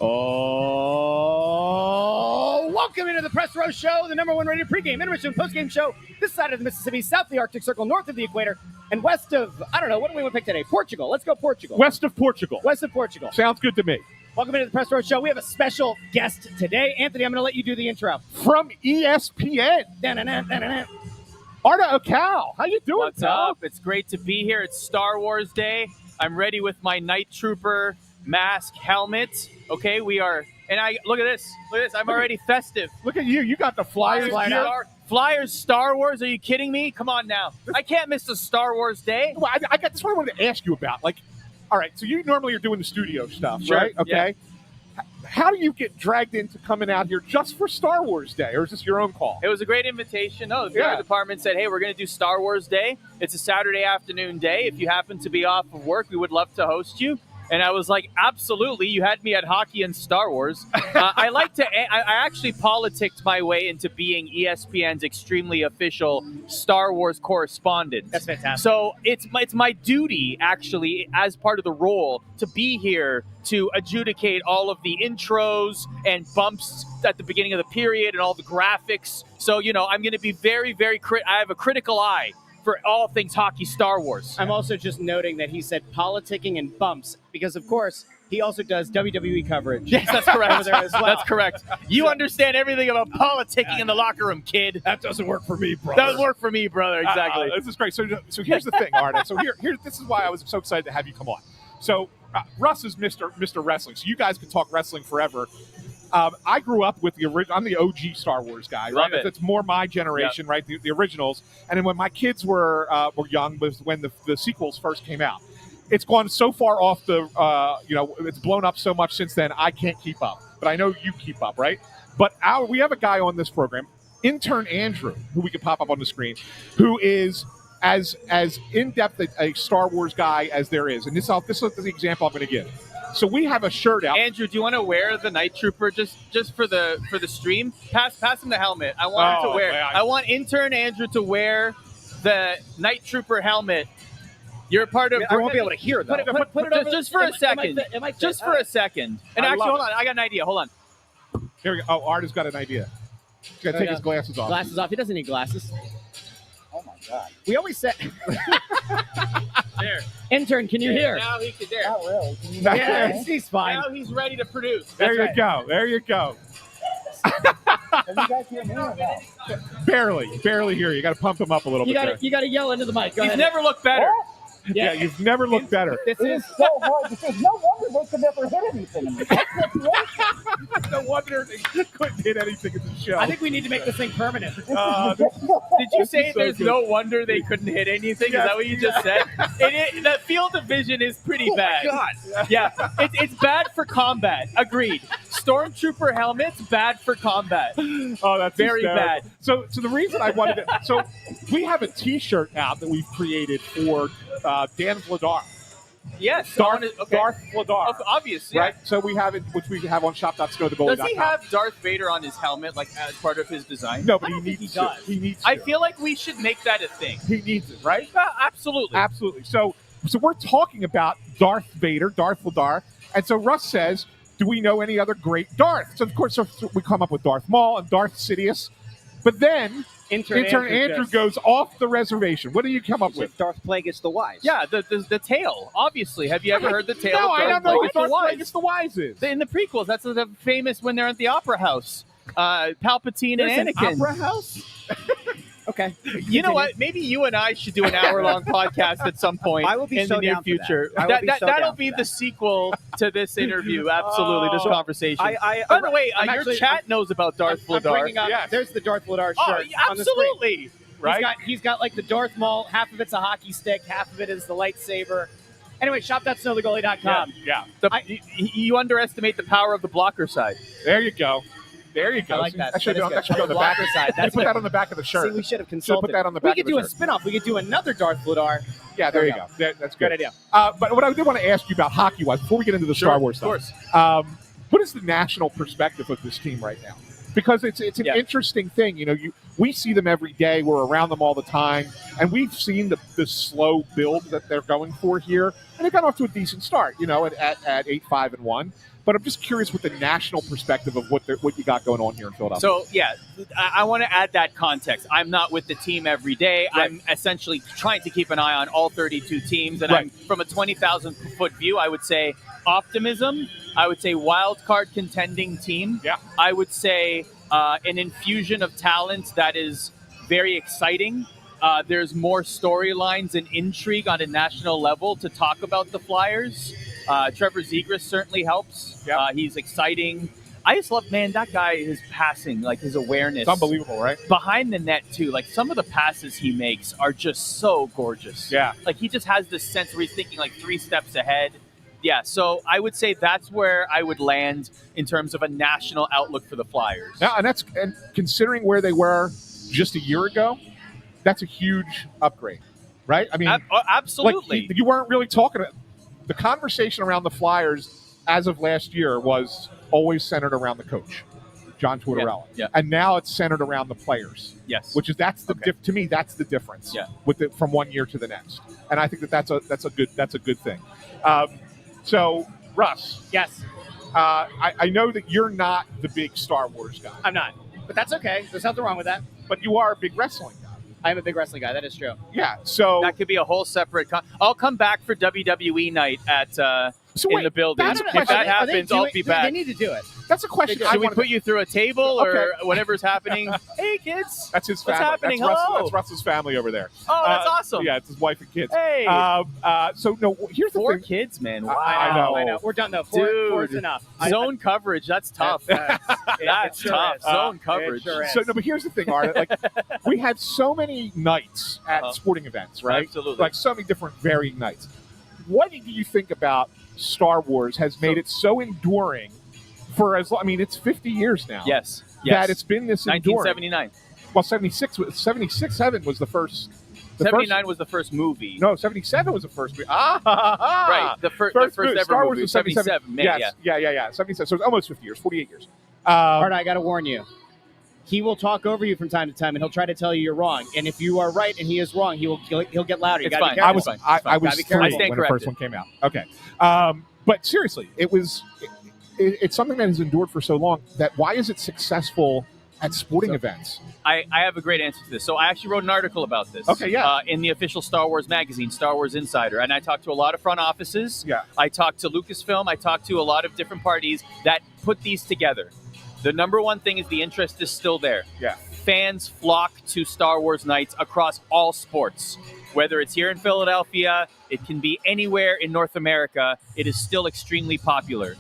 Oh, welcome into the Press Row Show, the #1 rated pregame, intermission, postgame show this side of the Mississippi, south of the Arctic Circle, north of the equator, and west of, I don't know, what do we want to pick today? Portugal. Let's go Portugal. West of Portugal. West of Portugal. Sounds good to me. Welcome into the Press Row Show. We have a special guest today. Anthony, I'm going to let you do the intro. From ESPN. Arda Akal. How you doing, What's pal? up? It's great to be here. It's Star Wars Day. I'm ready with my Night Trooper mask, helmet. Okay, we are, and I look at this. Look at this. I'm already festive. Look at you. You got the Flyers. Flyers, Star Wars. Are you kidding me? Come on now. I can't miss a Star Wars Day. Well, I got this one I wanted to ask you about. Like, all right, so you normally are doing the studio stuff, Sure, right? Okay. Yeah. How do you get dragged into coming out here just for Star Wars Day, or is this your own call? It was a great invitation. No, the PR department said, hey, we're going to do Star Wars Day. It's a Saturday afternoon day. If you happen to be off of work, we would love to host you. And I was like, absolutely. You had me at hockey and Star Wars. I actually politicked my way into being ESPN's extremely official Star Wars correspondent. That's fantastic. So it's my duty, actually, as part of the role, to be here to adjudicate all of the intros and bumps at the beginning of the period and all the graphics. So, you know, I'm going to be very, very I have a critical eye for all things hockey Star Wars. I'm also just noting that he said politicking and bumps because, of course, he also does WWE coverage. Yes, that's correct. Over there as well. That's correct. You understand everything about politicking in the locker room, kid. That doesn't work for me, brother. Doesn't work for me, brother. Exactly. This is great. So here's the thing, Arda. So here, this is why I was so excited to have you come on. So Russ is Mr. Wrestling, so you guys can talk wrestling forever. I grew up with I'm the OG Star Wars guy, right? That's more my generation, right? The originals. And then when my kids were young, was when the sequels first came out. It's gone so far off it's blown up so much since then. I can't keep up, but I know you keep up, right? But we have a guy on this program, intern Andrew, who we can pop up on the screen, who is as in-depth a Star Wars guy as there is. And this is the example I'm going to give. So we have a shirt out. Andrew, do you want to wear the Night Trooper just for the stream? Pass him the helmet. I want him to wear. I want intern Andrew to wear the Night Trooper helmet. You're a part of. I won't be able to hear though. Put it over, just for a second. Just for a second. And actually, hold on. I got an idea. Hold on. Here we go. Oh, Arda's got an idea. He's got to take his glasses off. Glasses off. He doesn't need glasses. Oh my God. We always said. There. Intern, can you hear? Now he can. There. Not really. Yeah, he's fine. Now he's ready to produce. There you go. There you go. Can you guys hear me or no? Barely hear you. You got to pump him up a little bit. You got to yell into the mic. Go He's ahead. never looked better. What? Yeah, you've never looked better. This It is is so hard because no wonder they could never hit anything. No wonder they couldn't hit anything in the show. I think we need to make this thing permanent. Did you say so there's good. no wonder they couldn't hit anything? Yes. Is that what you just said? The field of vision is pretty bad. God. Yeah, it's bad for combat. Agreed. Stormtrooper helmets, bad for combat. Oh, that's Very hysterical. bad. So the reason I wanted to, so we have a T-shirt out that we've created for Dan Vladar. Yes. Darth Okay. Vladar. Obviously. Right? So we have it, which we have on shop.snowthegoalie.com. Does he have Darth Vader on his helmet, like as part of his design? No, but I he don't think needs he to. does. He needs I to. feel like we should make that a thing. He needs it, right? Absolutely. Absolutely. So we're talking about Darth Vader, Darth Vladar, and so Russ says, do we know any other great Darth? So of course we come up with Darth Maul and Darth Sidious, but then Intern Andrew goes off the reservation. What do you come up with? Darth Plagueis the Wise. Yeah, the tale. Obviously, have you ever heard the tale? No, of I don't know what Darth Plagueis Plagueis the Wise is. In the prequels, that's the famous when they're at the opera house. Palpatine There's and an Anakin. opera house? Okay. You know what? Maybe you and I should do an hour-long podcast at some point I will be in so the near down for that. future. I will be so That'll down be for the that. sequel to this interview. Absolutely, this conversation. I- By the way, I'm your actually- chat knows about Darth I'm Vladar. bringing up, Yes. There's the Darth Vladar Oh, shirt on the screen. absolutely. Right? He's got like the Darth Maul. Half of it's a hockey stick. Half of it is the lightsaber. Anyway, shop.snowthegoalie.com. Yeah. You underestimate the power of the blocker side. There you go. There you go. I like that. That should That is go good. on the The back. blocker side. You That's put good. that on the back of the shirt. See, we should have Should have consulted. put that on the back We of could the do a shirt. spin-off. We could do another Darth Vladar. Yeah, there you go. That's good. Good idea. But what I did want to ask you about hockey-wise, before we get into the Star Wars stuff, Of course. what is the national perspective of this team right now? Because it's an interesting thing. You know, we see them every day. We're around them all the time. And we've seen the slow build that they're going for here. And they got off to a decent start, you know, at 8-5-1. But I'm just curious with the national perspective of what you got going on here in Philadelphia. So, yeah, I want to add that context. I'm not with the team every day. Right. I'm essentially trying to keep an eye on all 32 teams. And I'm, from a 20,000-foot view, I would say optimism. I would say wild card contending team. Yeah. I would say an infusion of talent that is very exciting. There's more storylines and intrigue on a national level to talk about the Flyers. Trevor Zegras certainly helps. Yep. He's exciting. I just love, man, that guy, his passing, like his awareness. It's unbelievable, right? Behind the net, too. Like, some of the passes he makes are just so gorgeous. Yeah. Like, he just has this sense where he's thinking, like, 3 steps ahead. Yeah, so I would say that's where I would land in terms of a national outlook for the Flyers. Yeah, and considering where they were just a year ago, that's a huge upgrade, right? I mean, absolutely. Like, you weren't really talking – the conversation around the Flyers as of last year was always centered around the coach, John Tortorella. Yeah. And now it's centered around the players. Yes. Which is to me that's the difference. Yeah. From one year to the next. And I think that's a good thing. So Russ. Yes. I know that you're not the big Star Wars guy. I'm not, but that's okay. There's nothing wrong with that. But you are a big wrestling guy. I'm a big wrestling guy. That is true. Yeah. So that could be a whole separate. I'll come back for WWE night at in the building. If that happens, I'll be back. They need to do it. That's a question. Should we put you through a table or whatever's happening? Hey, kids. That's his family. What's happening? That's Russ's family over there. Oh, that's awesome. Yeah, it's his wife and kids. Hey. So, no, here's the 4 thing. kids, man. Wow. I know. We're done, though. Dude. 4 is enough. Zone coverage, that's tough. That's tough. Zone coverage. Sure is. So, no, but here's the thing, Art. Like, we had so many nights at sporting events, right? Absolutely. Like, so many different varying nights. What do you think about Star Wars has made it so enduring for as long? I mean, it's 50 years now. Yes. That it's been this enduring. 1979. Well, 7 was the first. 79 was the first movie. No, 77 was the first movie. Right. The first ever Star Wars movie was 77. Yes. Yeah. 77. So it's almost 50 years, 48 years. Art, I got to warn you. He will talk over you from time to time, and he'll try to tell you you're wrong. And if you are right and he is wrong, he'll get louder. It's fine. I was 3 when the first one came out. Okay. But seriously, it's something that has endured for so long that why is it successful at sporting events? I have a great answer to this. So I actually wrote an article about this. Okay, yeah. In the official Star Wars magazine, Star Wars Insider. And I talked to a lot of front offices. Yeah. I talked to Lucasfilm. I talked to a lot of different parties that put these together. The number one thing is the interest is still there. Yeah. Fans flock to Star Wars nights across all sports. Whether it's here in Philadelphia, it can be anywhere in North America, it is still extremely popular.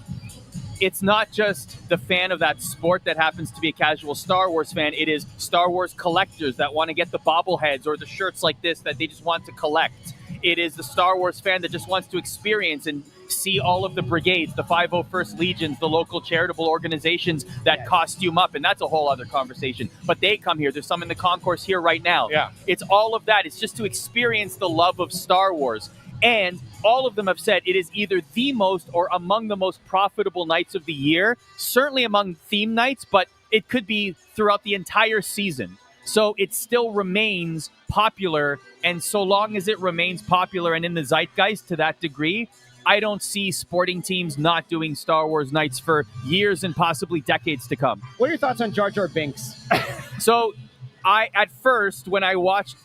It's not just the fan of that sport that happens to be a casual Star Wars fan. It is Star Wars collectors that want to get the bobbleheads or the shirts like this that they just want to collect. It is the Star Wars fan that just wants to experience and see all of the brigades, the 501st Legions, the local charitable organizations that costume up. And that's a whole other conversation. But they come here. There's some in the concourse here right now. Yeah. It's all of that. It's just to experience the love of Star Wars. And all of them have said it is either the most or among the most profitable nights of the year, certainly among theme nights, but it could be throughout the entire season. So it still remains popular. And so long as it remains popular and in the zeitgeist to that degree, I don't see sporting teams not doing Star Wars nights for years and possibly decades to come. What are your thoughts on Jar Binks? So at first, when I watched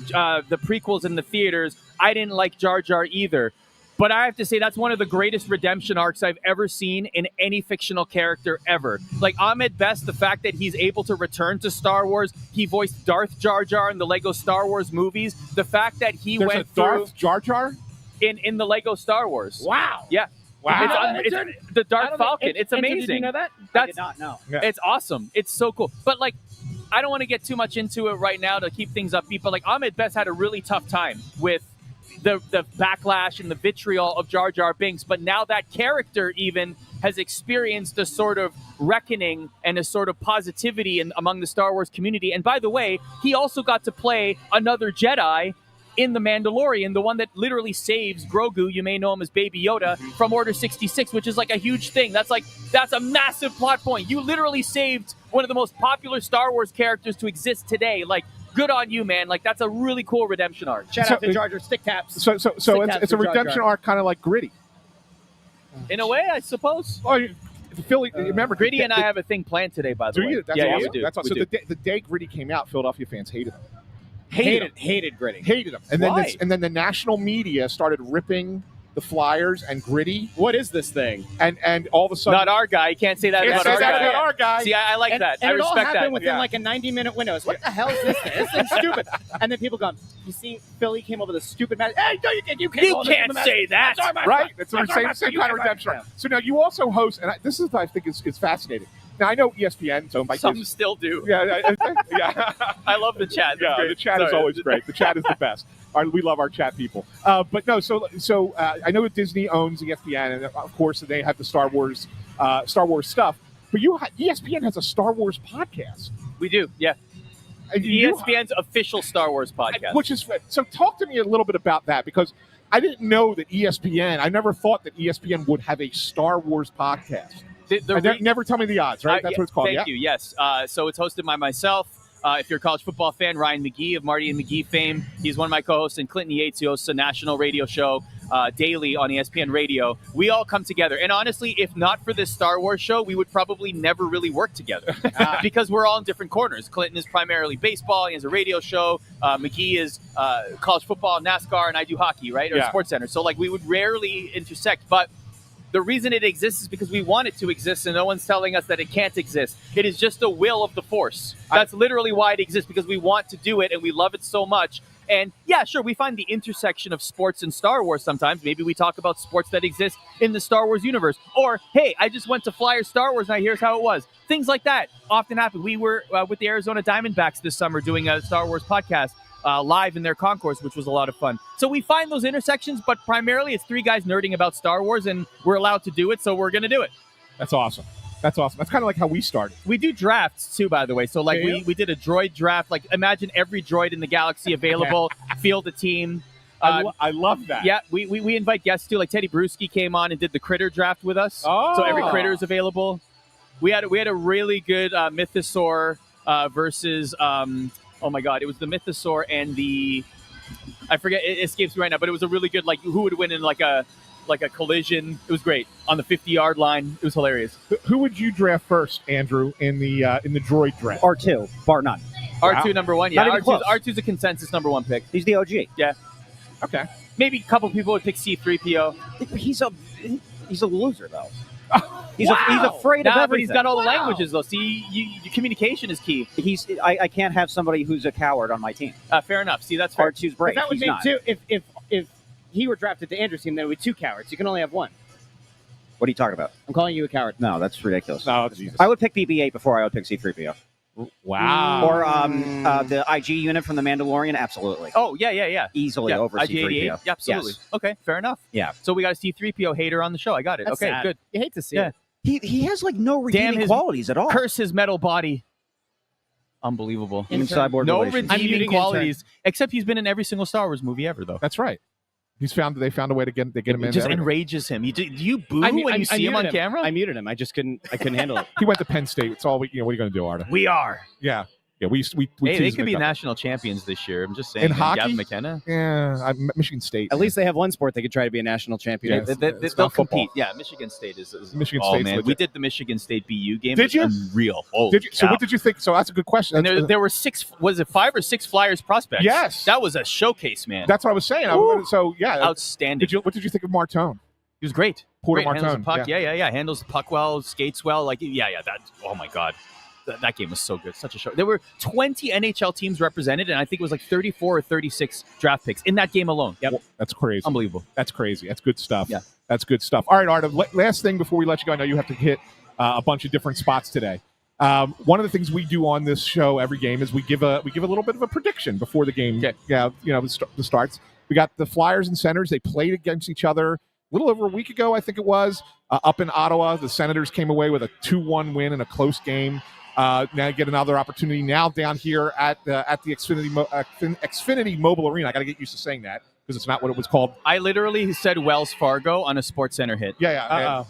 the prequels in the theaters, I didn't like Jar Jar either. But I have to say that's one of the greatest redemption arcs I've ever seen in any fictional character ever. Like Ahmed Best, the fact that he's able to return to Star Wars, he voiced Darth Jar Jar in the Lego Star Wars movies. The fact that There's a Darth Jar Jar in the Lego Star Wars. Wow. Yeah. Wow. It's the Darth Falcon. It's amazing. Did you know that? I did not know. Yeah. It's awesome. It's so cool. But like, I don't want to get too much into it right now to keep things upbeat, but like Ahmed Best had a really tough time with the backlash and the vitriol of Jar Jar Binks. But now that character even has experienced a sort of reckoning and a sort of positivity among the Star Wars community. And by the way, he also got to play another Jedi in The Mandalorian, the one that literally saves Grogu, you may know him as Baby Yoda, from Order 66, which is like a huge thing. That's a massive plot point. You literally saved one of the most popular Star Wars characters to exist today. Like, good on you, man. Like, that's a really cool redemption arc. Shout out to Jar Jar stick taps. So Stick it's taps a for Jar redemption Jar. arc, kind of like Gritty. In a way, I suppose. Oh, Philly. Remember, Gritty and I have a thing planned today, by the Do way. you? That's yeah, awesome. we do. That's awesome. We So do. the day Gritty came out, Philadelphia fans hated him. Hated Gritty. Hated him. Why? And then the national media started ripping the Flyers and Gritty, What is this thing? and all of a sudden, Not our guy. You can't say that Can't about say our that guy. about our guy. See, I like that. And I it all respect happened that. within Yeah. like a 90-minute window. It's, what the hell is this thing? This thing's stupid. And then people go, you see, Philly came over the stupid match. Hey, no, you can't You call this can't the say that. I'm sorry, right? It's the I'm sorry, same you kind of can't- redemption. yeah. So now you also host, and this is what I think is fascinating. Now I know ESPN, it's owned by Some Disney. still do. Yeah, yeah. I love the chat. It's Yeah, great. the chat is Sorry. always great. The chat is the best. We love our chat people. But no, so I know Disney owns ESPN, and of course they have the Star Wars stuff. But ESPN has a Star Wars podcast. We do, yeah. And you- ESPN's official Star Wars podcast. which is so. Talk to me a little bit about that, because I didn't know that ESPN. I never thought that ESPN would have a Star Wars podcast. Never tell me the odds, right? That's what it's called. Thank you. Yes. So it's hosted by myself. If you're a college football fan, Ryan McGee of Marty and McGee fame. He's one of my co-hosts, and Clinton Yates, who hosts a national radio show daily on ESPN Radio. We all come together. And honestly, if not for this Star Wars show, we would probably never really work together because we're all in different corners. Clinton is primarily baseball. He has a radio show. McGee is college football, NASCAR, and I do hockey, right? Or Yeah. Sports Center. So, like, we would rarely intersect. But the reason it exists is because we want it to exist, and no one's telling us that it can't exist. It is just the will of the Force. That's literally why it exists, because we want to do it, and we love it so much. And yeah, sure, we find the intersection of sports and Star Wars sometimes. Maybe we talk about sports that exist in the Star Wars universe. Or, hey, I just went to Flyers Star Wars night. Here's how it was. Things like that often happen. We were with the Arizona Diamondbacks this summer doing a Star Wars podcast live in their concourse, which was a lot of fun. So we find those intersections, but primarily it's three guys nerding about Star Wars, and we're allowed to do it, so we're going to do it. That's awesome. That's kind of like how we started. We do drafts too, by the way. So like Yeah. we did a droid draft. Like, imagine every droid in the galaxy available, field a team. I love that. Yeah, we invite guests too. Like Teddy Bruschi came on and did the critter draft with us. Oh. So every critter is available. We had a really good Mythosaur versus oh my god, it was the Mythosaur and the, I forget, it escapes me right now, but it was a really good, like, who would win in like a collision. It was great on the 50-yard line. It was hilarious. Who would you draft first, Andrew, in the droid draft? R2, bar none. R2 number one. Yeah, Not even close. R2's a consensus number one pick. He's the OG. Yeah. Okay. Maybe a couple people would pick C-3PO. He's a loser though. He's Wow. afraid of Nah, everything. but he's got all the languages, though. See, your communication is key. I can't have somebody who's a coward on my team. Fair enough. See, that's fair. R2's But brave. that would He's mean, not. too, if he were drafted to Andrew's team, then it would be two cowards. You can only have one. What are you talking about? I'm calling you a coward. No, that's ridiculous. Oh, Jesus. I would pick BB-8 before I would pick C-3PO. Wow. Or the IG unit from The Mandalorian, absolutely. Oh, yeah. Easily Yeah, over IG-88. C-3PO. Yeah, absolutely. Yes. Okay, fair enough. Yeah. So we got a C-3PO hater on the show. I got it. That's okay, sad. good. You hate to see Yeah. it. He has like no redeeming his- qualities at all. Curse his metal body. Unbelievable. Human cyborg No relations. I'm redeeming muting qualities. Except he's been in every single Star Wars movie ever, though. That's right. They found a way to get him It in. just there. enrages him. Do you boo when you see him on camera? I muted him. I couldn't handle it. He went to Penn State. It's all what are you going to do, Arda? We are. Yeah. We Hey, they tease could him be a couple. national champions this year. I'm just saying. In hockey? Gavin McKenna. Yeah, Michigan State. At least they have one sport they could try to be a national champion. Yeah. in. It's They'll not football. compete. Yeah, Michigan State is Michigan oh State's man, legit. we did the Michigan State BU game. Did It was you? Unreal. Oh, Did you? So what did you think? So that's a good question. And That's, there were 5 or 6 Flyers prospects. Yes. that was a showcase, man. that's what I was saying. So yeah. Outstanding. What did you think of Martone? He was great. Porter Great, handles the Martone, puck. Yeah. Handles the puck well, skates well. Like, yeah. That. Oh my God, that game was so good. Such a show. There were 20 NHL teams represented, and I think it was like 34 or 36 draft picks in that game alone. Yep, That's crazy. unbelievable. That's crazy. That's good stuff. Yeah. That's good stuff. All right, Arda. Last thing before we let you go, I know you have to hit a bunch of different spots today. One of the things we do on this show every game is we give a little bit of a prediction before the game. Okay. Yeah, the starts. We got the Flyers and Senators. They played against each other a little over a week ago, I think it was, up in Ottawa. The Senators came away with a 2-1 win in a close game. Now you get another opportunity now down here at the Xfinity Mobile Arena. I got to get used to saying that because it's not what it was called. I literally said Wells Fargo on a SportsCenter hit. Yeah.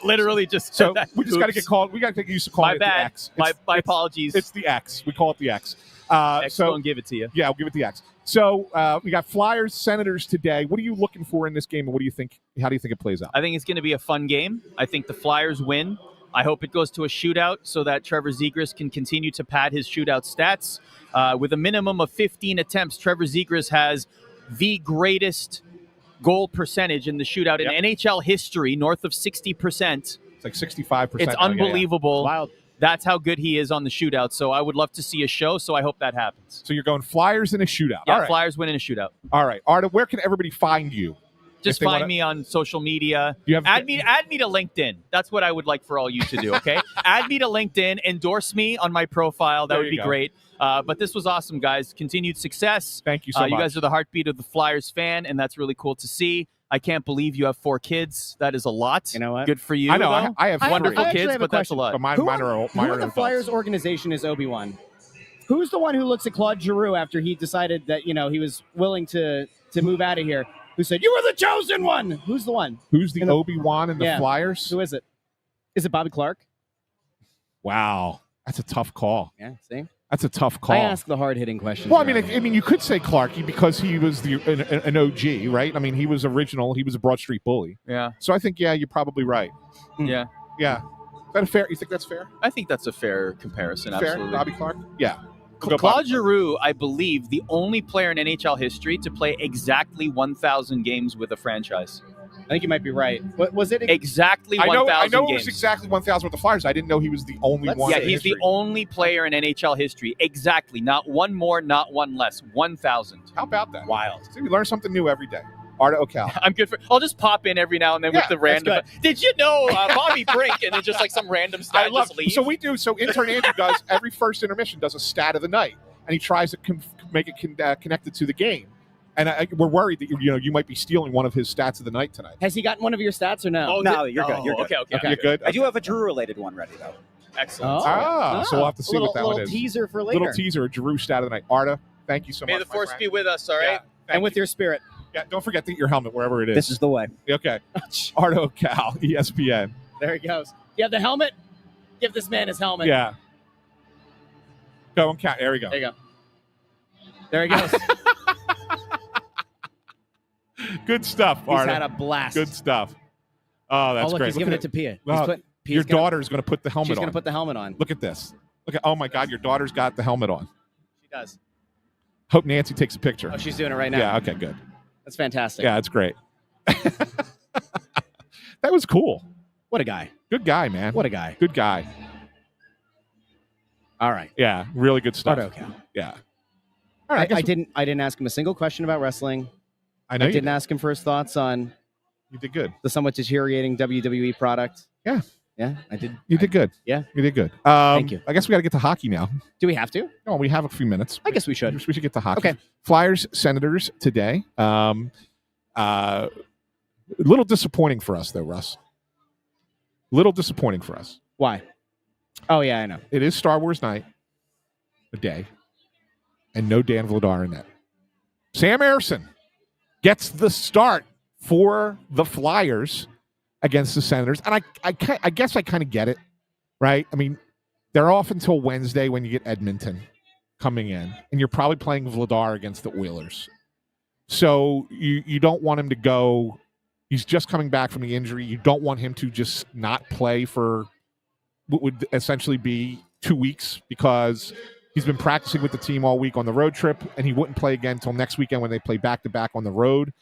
Literally just So said that. we just got to get called. We got to get used to calling My it bad. the X. My apologies. It's the X. We call it the X. X so won't give it to you. yeah, we'll give it the X. So we got Flyers, Senators today. What are you looking for in this game, and what do you think? How do you think it plays out? I think it's going to be a fun game. I think the Flyers win. I hope it goes to a shootout so that Trevor Zegras can continue to pad his shootout stats. With a minimum of 15 attempts, Trevor Zegras has the greatest goal percentage in the shootout in NHL history, north of 60%. It's like 65%. It's unbelievable. Wild. That's how good he is on the shootout. So I would love to see a show, so I hope that happens. So you're going Flyers in a shootout. Yeah, All right. Flyers win in a shootout. All right. Arda, where can everybody find you? Just find me on social media. Add me to LinkedIn. That's what I would like for all you to do, okay? Add me to LinkedIn. Endorse me on my profile. That would be great. But this was awesome, guys. Continued success. Thank you so much. You guys are the heartbeat of the Flyers fan, and that's really cool to see. I can't believe you have 4 kids. That is a lot. You know what? Good for you. I know. Though. I have wonderful I actually kids, have a but that's a question. lot. But mine Who are in the Flyers organization is Obi-Wan? Who's the one who looks at Claude Giroux after he decided that, he was willing to move out of here? Who said, "You were the chosen one"? Who's the one? Who's the Obi-Wan in the Flyers? Who is it? Is it Bobby Clark? Wow. That's a tough call. Yeah, see? That's a tough call. I ask the hard-hitting questions. Well, I mean, you could say Clarky because he was an OG, right? I mean, he was original. He was a Broad Street bully. Yeah. So I think, you're probably right. Yeah. Yeah. Is that fair? You think that's fair? I think that's a fair comparison. Fair, Absolutely. Bobby Clark? Yeah. Claude Giroux, I believe, the only player in NHL history to play exactly 1,000 games with a franchise. I think you might be right. What was it? Exactly 1,000 I know games. it was exactly 1,000 with the Flyers. I didn't know he was the only one. Yeah, in he's the history. only player in NHL history. Exactly. Not one more, not one less. 1,000. How about that? Wild. See, we learn something new every day. Arda Ocal. I'm good for. I'll just pop in every now and then with the random. Did you know Bobby Brink? And then just like some random stat. I love. Just leave. So we do. So intern Andrew does every first intermission does a stat of the night, and he tries to make it connected to the game. And we're worried that you might be stealing one of his stats of the night tonight. Has he gotten one of your stats or no? No, you're good. You're good. Okay. You're good. I do have a Drew-related one ready, though. Excellent. So we'll have to see what that one is. Little teaser for later. Little teaser, a Drew stat of the night. Arda, thank you so much. May the force my be friend. with us. All right. Yeah, and with your spirit. Yeah, don't forget to get your helmet wherever it is. This is the way. Okay. Arda Ocal, ESPN. There he goes. You have the helmet? Give this man his helmet. Yeah. Go and count. There we go. There you go. There he goes. Good stuff, He's Arda. had a blast. Good stuff. Oh, that's look, great. He's giving it to Pia. Your daughter's going to put the helmet on. She's going to put the helmet on. Look at this. Look at. Oh my God, your daughter's got the helmet on. She does. Hope Nancy takes a picture. Oh, she's doing it right now. Yeah. Okay. Good. That's fantastic. Yeah, it's great. That was cool. What a guy. Good guy, man. What a guy. Good guy. All right. Yeah, really good stuff. Okay. Yeah. All right. I didn't ask him a single question about wrestling. I know I didn't ask him for his thoughts on you did good. the somewhat deteriorating WWE product. Yeah. Yeah, I did. You did good. Yeah. You did good. Thank you. I guess we got to get to hockey now. Do we have to? No, we have a few minutes. I guess we should. We should get to hockey. Okay. Flyers, Senators today. A little disappointing for us, though, Russ. Little disappointing for us. Why? Oh, yeah, I know. It is Star Wars night, a day, and no Dan Vladar in that. Sam Ersson gets the start for the Flyers against the Senators. And I guess I kind of get it, right? I mean, they're off until Wednesday when you get Edmonton coming in, and you're probably playing Vladar against the Oilers. So you don't want him to go. He's just coming back from the injury. You don't want him to just not play for what would essentially be 2 weeks because he's been practicing with the team all week on the road trip, and he wouldn't play again until next weekend when they play back-to-back on the road.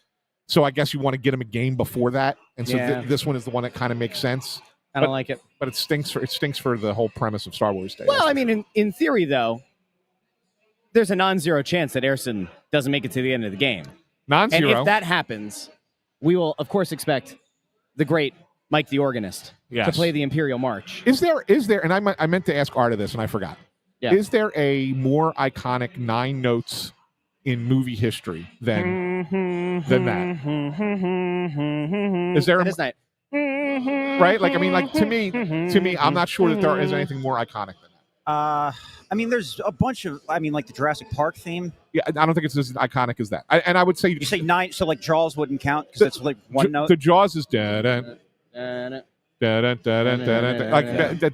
So I guess you want to get him a game before that. And so this one is the one that kind of makes sense. I don't like it. But it stinks for the whole premise of Star Wars Day. Well, I mean, in theory, though, there's a non-zero chance that Ersson doesn't make it to the end of the game. Non-zero. And if that happens, we will, of course, expect the great Mike the Organist to play the Imperial March. Is there, and I meant to ask Arda this, and I forgot. Yeah. Is there a more iconic 9 notes in movie history than that? Is there? It is night. right? Like, I mean, like to me, I'm not sure that there is anything more iconic than that. I mean, there's a bunch of. I mean, like the Jurassic Park theme. Yeah, I don't think it's as iconic as that. And I would say You say 9, so like Jaws wouldn't count because that's like one note. The Jaws is like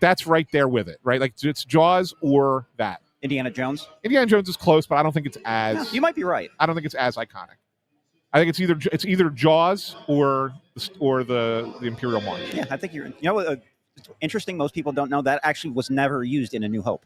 that's right there with it, right? Like it's Jaws or that. Indiana Jones. Indiana Jones is close, but I don't think it's as. No, you might be right. I don't think it's as iconic. I think it's either Jaws or the Imperial March. Yeah, I think you're. You know, it's interesting. Most people don't know that actually was never used in A New Hope.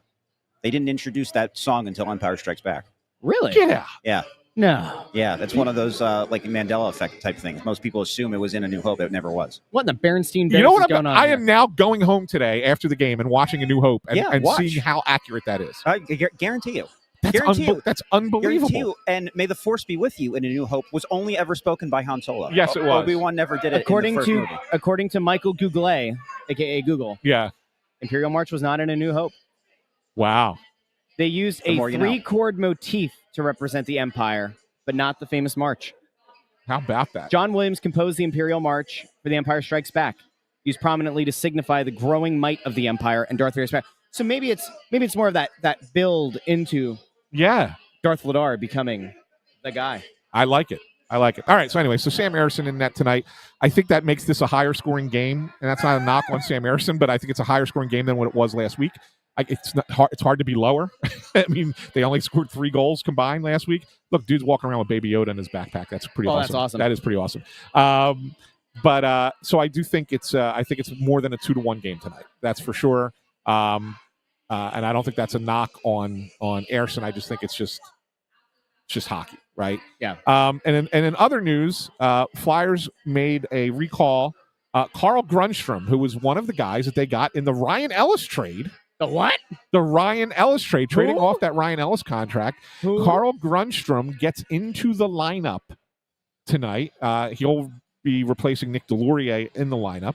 They didn't introduce that song until Empire Strikes Back. Really? Yeah. Yeah. No. Yeah, that's one of those like Mandela effect type things. Most people assume it was in A New Hope. It never was. What in the Berenstein Bears You know what? is going on? I am now going home today after the game and watching A New Hope and watch. seeing how accurate that is. I guarantee you. That's Guarantee unbelievable. you, and May the Force be with you in A New Hope was only ever spoken by Han Solo. Yes, it was. Obi-Wan never did it According in the first movie. according to Michael Google, aka Google, Yeah. Imperial March was not in A New Hope. Wow. They used a 3-chord motif to represent the Empire, but not the famous march. How about that? John Williams composed the Imperial March for The Empire Strikes Back, used prominently to signify the growing might of the Empire and Darth Vader's back. So maybe it's more of that build into Darth Vader becoming the guy. I like it. All right. So anyway, Sam Harrison in net tonight. I think that makes this a higher scoring game, and that's not a knock on Sam Harrison, but I think it's a higher scoring game than what it was last week. It's hard to be lower. I mean, they only scored 3 goals combined last week. Look, dude's walking around with Baby Yoda in his backpack. That's pretty awesome. That's awesome. That is pretty awesome. So I do think it's more than a 2-1 game tonight. That's for sure. And I don't think that's a knock on Harrison. I just think it's just hockey, right? Yeah. And in other news, Flyers made a recall. Carl Grundstrom, who was one of the guys that they got in the Ryan Ellis trade. The what? The Ryan Ellis trade, trading Who? off that Ryan Ellis contract. Who? Carl Grundstrom gets into the lineup tonight. He'll be replacing Nick Delorier in the lineup.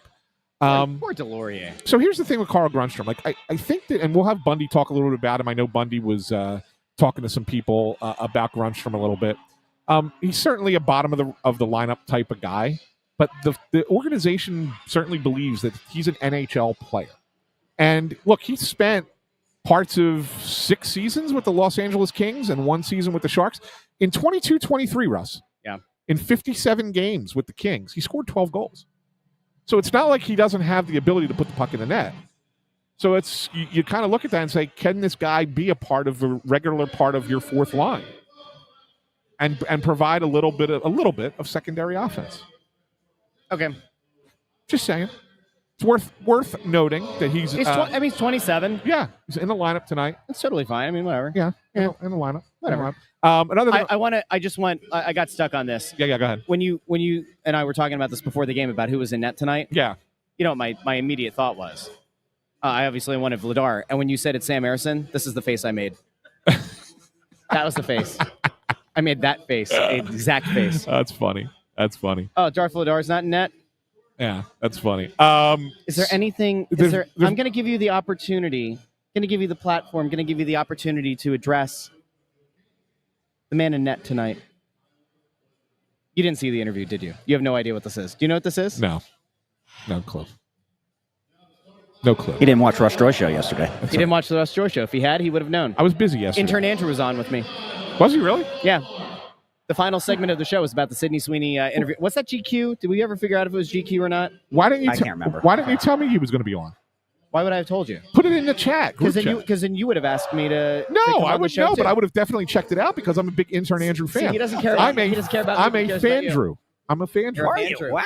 Poor Delorier. So here's the thing with Carl Grundstrom. Like I think that, and we'll have Bundy talk a little bit about him. I know Bundy was talking to some people about Grundstrom a little bit. He's certainly a bottom of the lineup type of guy, but the organization certainly believes that he's an NHL player. And look, he spent parts of 6 seasons with the Los Angeles Kings and 1 season with the Sharks. In 22-23, Russ. Yeah. In 57 games with the Kings, he scored 12 goals. So it's not like he doesn't have the ability to put the puck in the net. So it's you kind of look at that and say, can this guy be a regular part of your fourth line, and provide a little bit of secondary offense? Okay. Just saying. It's worth noting that he's 27. Yeah, he's in the lineup tonight. That's totally fine. I mean, whatever. Yeah. In the lineup. Whatever. Another thing, I got stuck on this. Yeah, go ahead. When you and I were talking about this before the game about who was in net tonight. Yeah. You know what my immediate thought was? I obviously wanted Vladar. And when you said it's Sam Harrison, this is the face I made. That was the face. I made that face, the exact face. That's funny. Oh, Darth Vladar's not in net? Yeah, that's funny. Is there anything? I'm going to give you the opportunity. Going to give you the platform. Going to give you the opportunity to address the man in net tonight. You didn't see the interview, did you? You have no idea what this is. Do you know what this is? No clue. No clue. He didn't watch Russ Joy Show yesterday. He didn't watch the Russ Joy Show. If he had, he would have known. I was busy yesterday. Intern Andrew was on with me. Was he really? Yeah. The final segment of the show was about the Sydney Sweeney interview. What's that, GQ? Did we ever figure out if it was GQ or not? Why didn't you? I can't remember. Why didn't you tell me he was going to be on? Why would I have told you? Put it in the chat. Because then you would have asked me to. No, to come I on the would show know, too. but I would have definitely checked it out because I'm a big Intern Andrew fan. See, he doesn't care about. He doesn't care about. I'm me, a he cares about you. fan-drew. I'm a fan-drew. You're a fan-drew. Wow.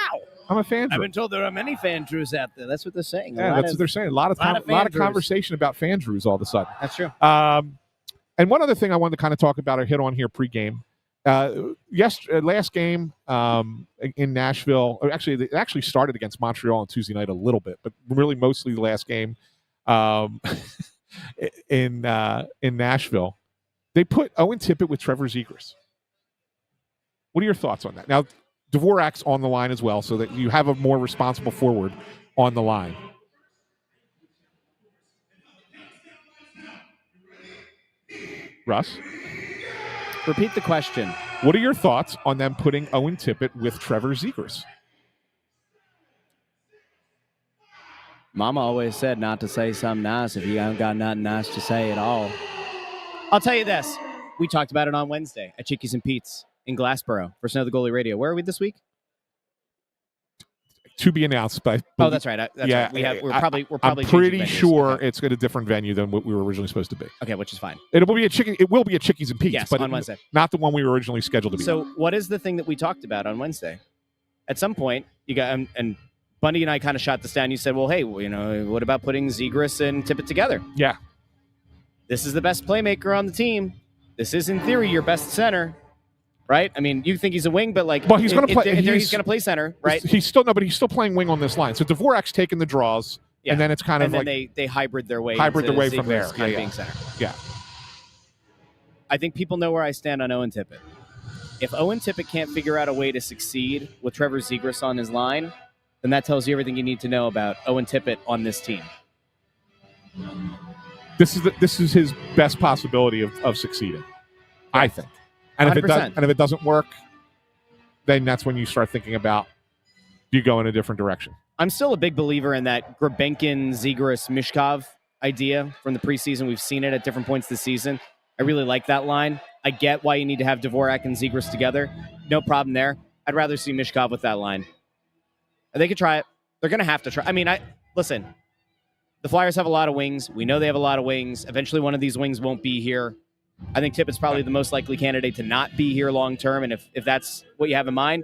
I'm a fan-drew. I've been told there are many fan-drews out there. That's what they're saying. Yeah, that's what they're saying. A lot of conversation about fan-drews all of a sudden. That's true. And one other thing I wanted to kind of talk about or hit on here pregame. Last game in Nashville, or actually, it actually started against Montreal on Tuesday night a little bit, but really mostly the last game in Nashville. They put Owen Tippett with Trevor Zegras. What are your thoughts on that? Now, Dvorak's on the line as well, so that you have a more responsible forward on the line. Russ? Repeat the question. What are your thoughts on them putting Owen Tippett with Trevor Zegras? Mama always said not to say something nice if you haven't got nothing nice to say at all. I'll tell you this. We talked about it on Wednesday at Chickies and Pete's in Glassboro for Snow the Goalie Radio. Where are we this week? To be announced, but that's right. Right. We're probably. I'm pretty sure it's at a different venue than what we were originally supposed to be. Okay, which is fine. It will be a Chickies and Pete's, yes, but on Wednesday, not the one we were originally scheduled to be. So, what is the thing that we talked about on Wednesday? At some point, you got and Bundy and I kind of shot this down. You said, "Well, hey, what about putting Zegras and Tippett together?" Yeah. This is the best playmaker on the team. This is, in theory, your best center. Right? I mean, you think he's a wing, but he's going to play. He's going to play center, right? He's still playing wing on this line. So Dvorak's taking the draws, and then it's kind of like they hybrid their way from there. Being center. Yeah. I think people know where I stand on Owen Tippett. If Owen Tippett can't figure out a way to succeed with Trevor Zegras on his line, then that tells you everything you need to know about Owen Tippett on this team. This is his best possibility of succeeding, I think. And if it doesn't work, then that's when you start thinking about, do you go in a different direction? I'm still a big believer in that Grabenkin, Zegras, Mishkov idea from the preseason. We've seen it at different points this season. I really like that line. I get why you need to have Dvorak and Zegras together. No problem there. I'd rather see Mishkov with that line. They could try it. They're going to have to try. I mean, listen, the Flyers have a lot of wings. We know they have a lot of wings. Eventually, one of these wings won't be here. I think Tippett's probably the most likely candidate to not be here long term. And if that's what you have in mind,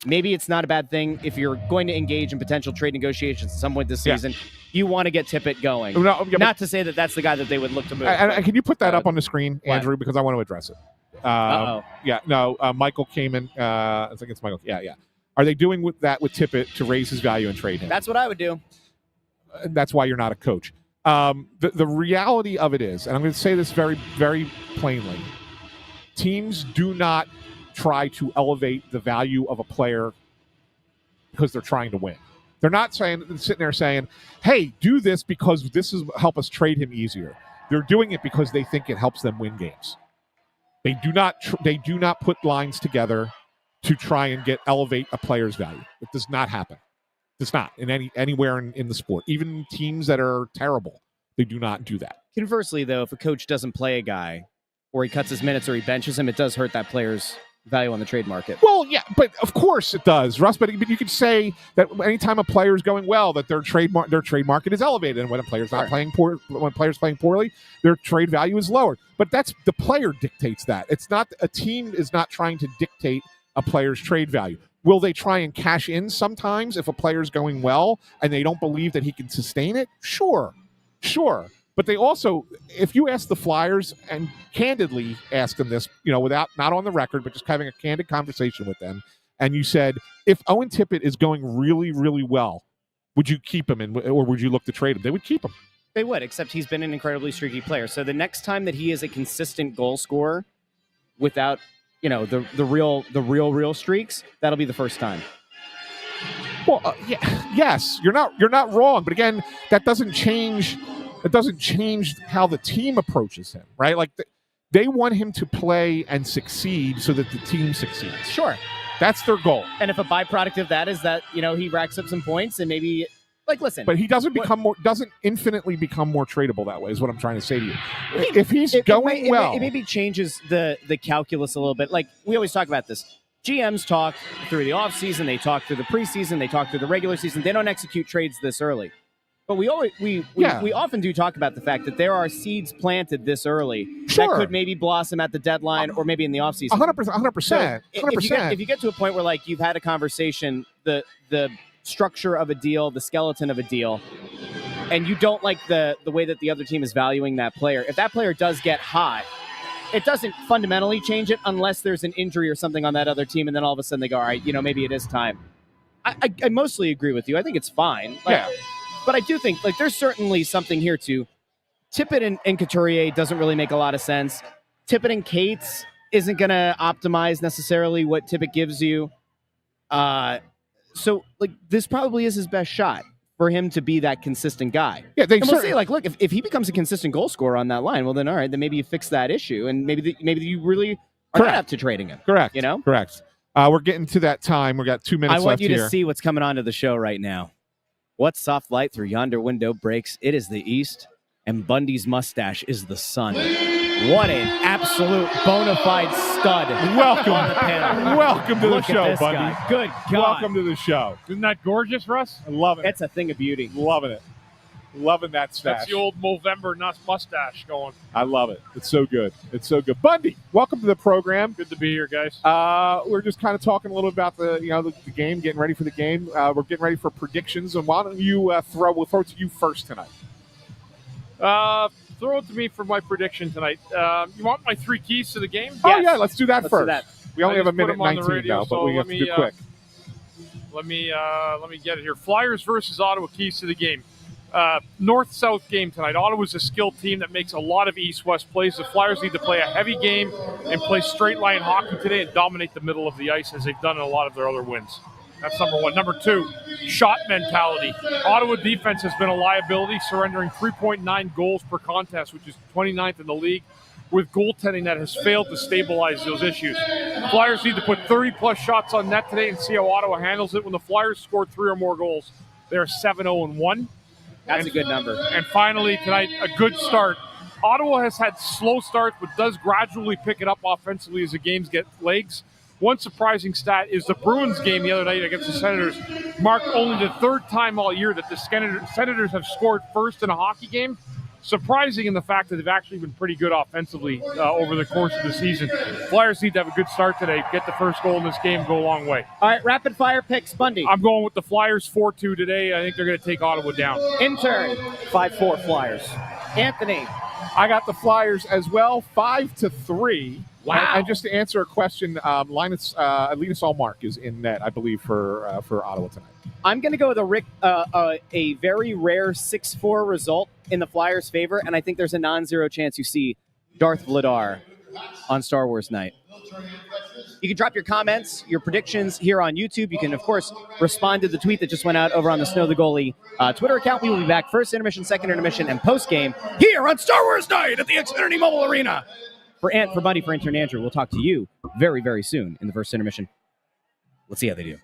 maybe it's not a bad thing. If you're going to engage in potential trade negotiations at some point this season, you want to get Tippett going. Not to say that that's the guy that they would look to move. Can you put that up on the screen, Andrew, because I want to address it. Michael came in. I think it's Michael. Yeah. Are they doing with Tippett to raise his value and trade him? That's what I would do. That's why you're not a coach. The reality of it is, and I'm going to say this very, very plainly, teams do not try to elevate the value of a player because they're trying to win. They're not sitting there saying, hey, do this because this is help us trade him easier. They're doing it because they think it helps them win games. They do not put lines together to try and elevate a player's value. It does not happen. It's not anywhere in the sport. Even teams that are terrible, they do not do that. Conversely, though, if a coach doesn't play a guy or he cuts his minutes or he benches him, it does hurt that player's value on the trade market. Well, yeah, but of course it does, Russ. But you could say that anytime a player is going well, that their trade market is elevated, and when a player's not playing when players playing poorly, their trade value is lowered. But that's the player dictates that. It's not a team is not trying to dictate a player's trade value. Will they try and cash in sometimes if a player's going well and they don't believe that he can sustain it? Sure. But they also, if you ask the Flyers and candidly ask them this, without not on the record, but just having a candid conversation with them, and you said, if Owen Tippett is going really, really well, would you keep him or would you look to trade him? They would keep him. They would, except he's been an incredibly streaky player. So the next time that he is a consistent goal scorer without the real streaks, that'll be the first time. Well, yes, you're not wrong, but again, that doesn't change. It doesn't change how the team approaches him, right? Like they want him to play and succeed so that the team succeeds. Sure, that's their goal. And if a byproduct of that is that he racks up some points and maybe. Listen. But he doesn't doesn't infinitely become more tradable that way, is what I'm trying to say to you. If he's going well. It maybe changes the calculus a little bit. Like, we always talk about this. GMs talk through the offseason, they talk through the preseason, they talk through the regular season. They don't execute trades this early. But we often do talk about the fact that there are seeds planted this early that could maybe blossom at the deadline or maybe in the offseason. 100%. So if you get to a point where, you've had a conversation, the structure of a deal, the skeleton of a deal, and you don't like the way that the other team is valuing that player, if that player does get hot, it doesn't fundamentally change it unless there's an injury or something on that other team, and then all of a sudden they go, all right, maybe it is time. I mostly agree with you. I think it's fine. But I do think there's certainly something here too. Tippett and Couturier doesn't really make a lot of sense. Tippett and Cates isn't going to optimize necessarily what Tippett gives you. So this probably is his best shot for him to be that consistent guy. Yeah, we'll see. Look, if he becomes a consistent goal scorer on that line, well then all right, then maybe you fix that issue, and maybe you really are not up to trading him. Correct. Correct. We're getting to that time. We got 2 minutes left here. I want you to see what's coming onto the show right now. What soft light through yonder window breaks? It is the east, and Bundy's mustache is the sun. What an absolute bona fide stud. Welcome. On the panel. Welcome to Look the at show, this Bundy. guy. Good God. Welcome to the show. Isn't that gorgeous, Russ? I love it. It's a thing of beauty. Loving it. Loving that stash. That's the old Movember mustache going. I love it. It's so good. It's so good. Bundy, welcome to the program. Good to be here, guys. We're just kind of talking a little about the game, getting ready for the game. We're getting ready for predictions, and why don't you we'll throw it to you first tonight. Throw it to me for my prediction tonight. You want my 3 keys to the game? Oh yeah, let's do that Let's first. do that. We only I have a just put minute them on the 19 radio, now, but so we have to do quick. Let me get it here. Flyers versus Ottawa, keys to the game. North-South game tonight. Ottawa's a skilled team that makes a lot of east-west plays. The Flyers need to play a heavy game and play straight-line hockey today and dominate the middle of the ice as they've done in a lot of their other wins. That's number 1. Number 2, shot mentality. Ottawa defense has been a liability, surrendering 3.9 goals per contest, which is 29th in the league, with goaltending that has failed to stabilize those issues. Flyers need to put 30-plus shots on net today and see how Ottawa handles it. When the Flyers scored 3 or more goals, they're 7-0-1. That's a good number. And finally, tonight, a good start. Ottawa has had slow starts, but does gradually pick it up offensively as the games get legs. One surprising stat is the Bruins game the other night against the Senators marked only the 3rd time all year that the Senators have scored first in a hockey game. Surprising in the fact that they've actually been pretty good offensively over the course of the season. Flyers need to have a good start today, get the first goal in this game, go a long way. All right, rapid fire picks. Bundy. I'm going with the Flyers 4-2 today. I think they're going to take Ottawa down. Intern. 5-4 Flyers. Anthony. I got the Flyers as well, 5-3. Wow. And just to answer a question, Linus Allmark is in net, I believe, for Ottawa tonight. I'm going to go with a very rare 6-4 result in the Flyers' favor, and I think there's a non-zero chance you see Darth Vladar on Star Wars night. You can drop your comments, your predictions here on YouTube. You can, of course, respond to the tweet that just went out over on the Snow the Goalie Twitter account. We will be back first intermission, second intermission, and post-game here on Star Wars night at the Xfinity Mobile Arena. For Bundy, for intern Andrew, we'll talk to you very, very soon in the first intermission. Let's see how they do.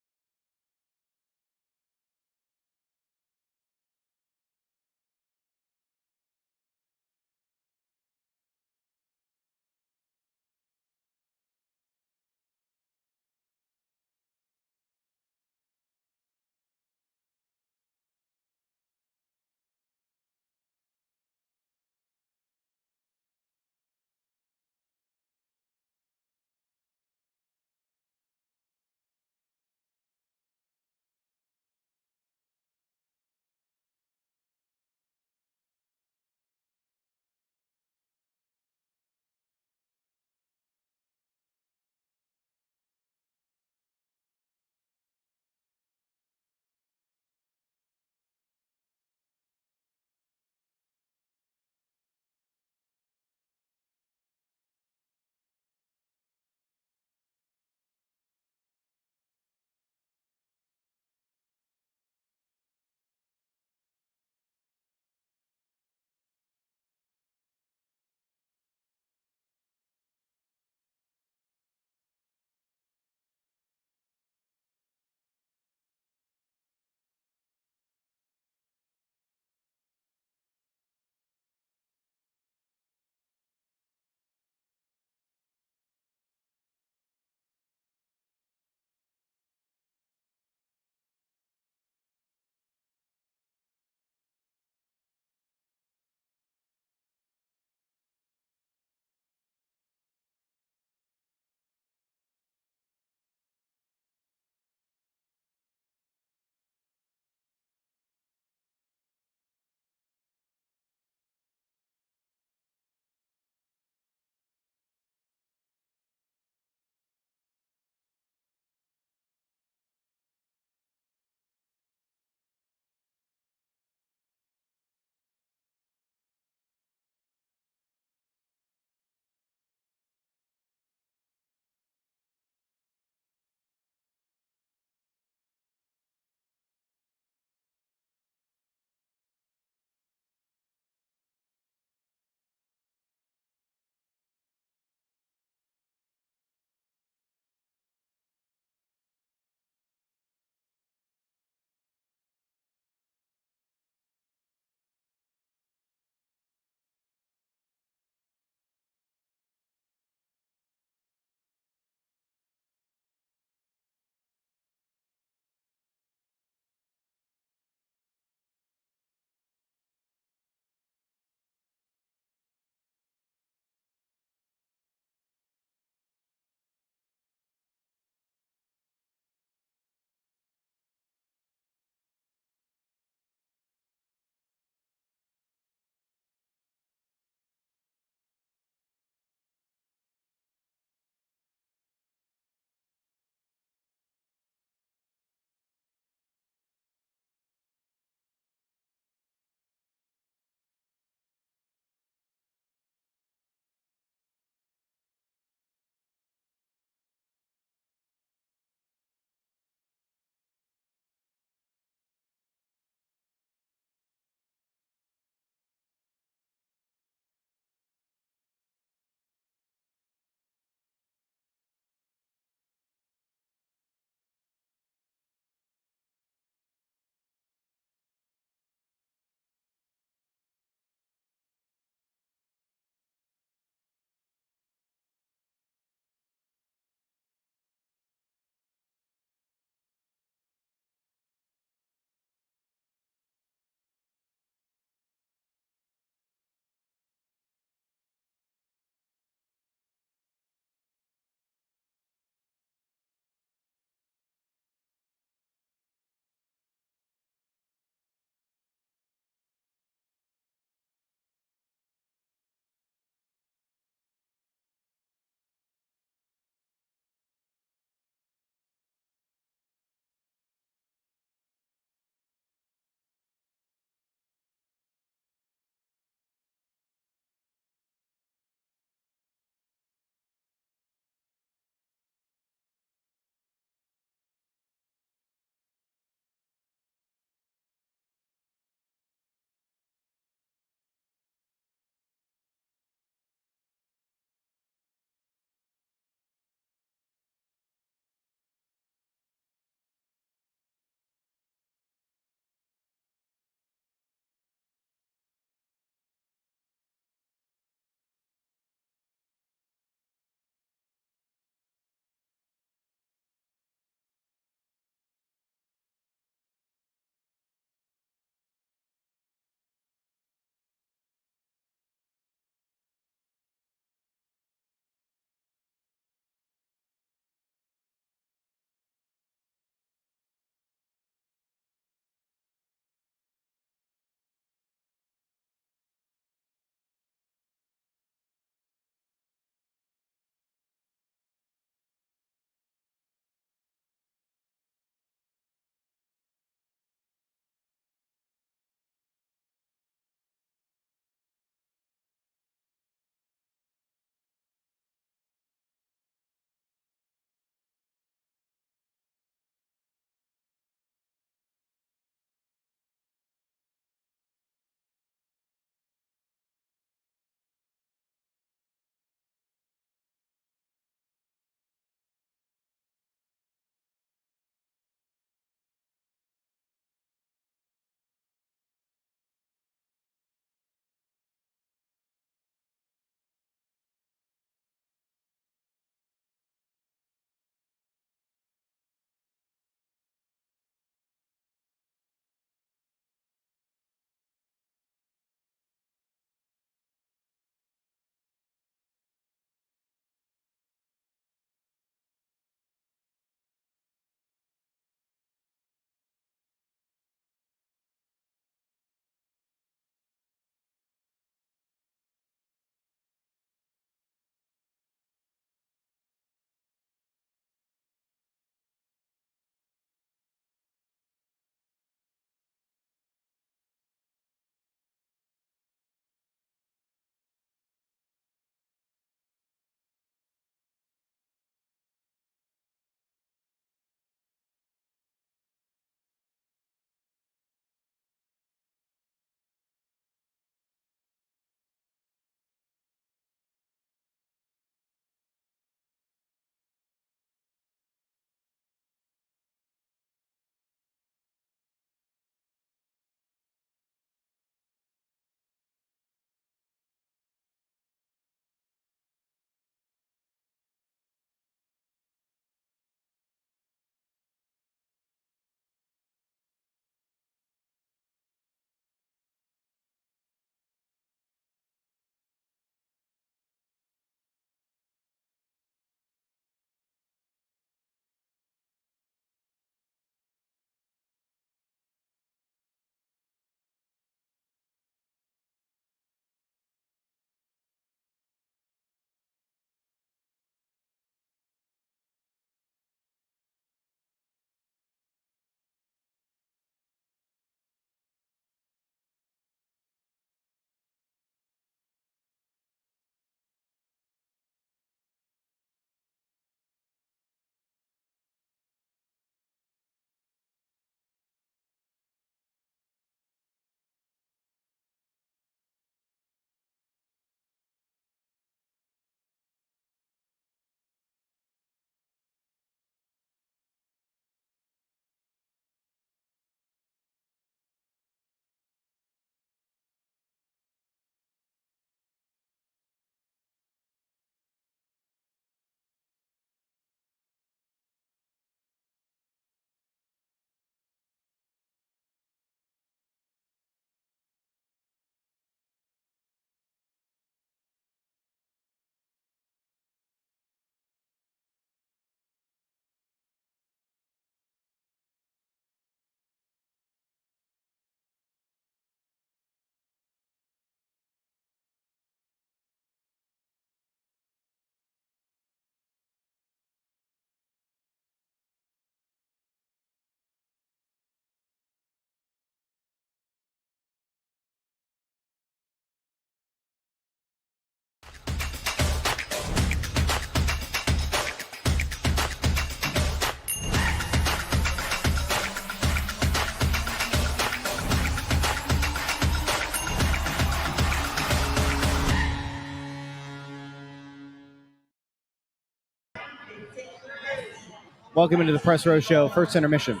Welcome into the Press Row Show, first intermission.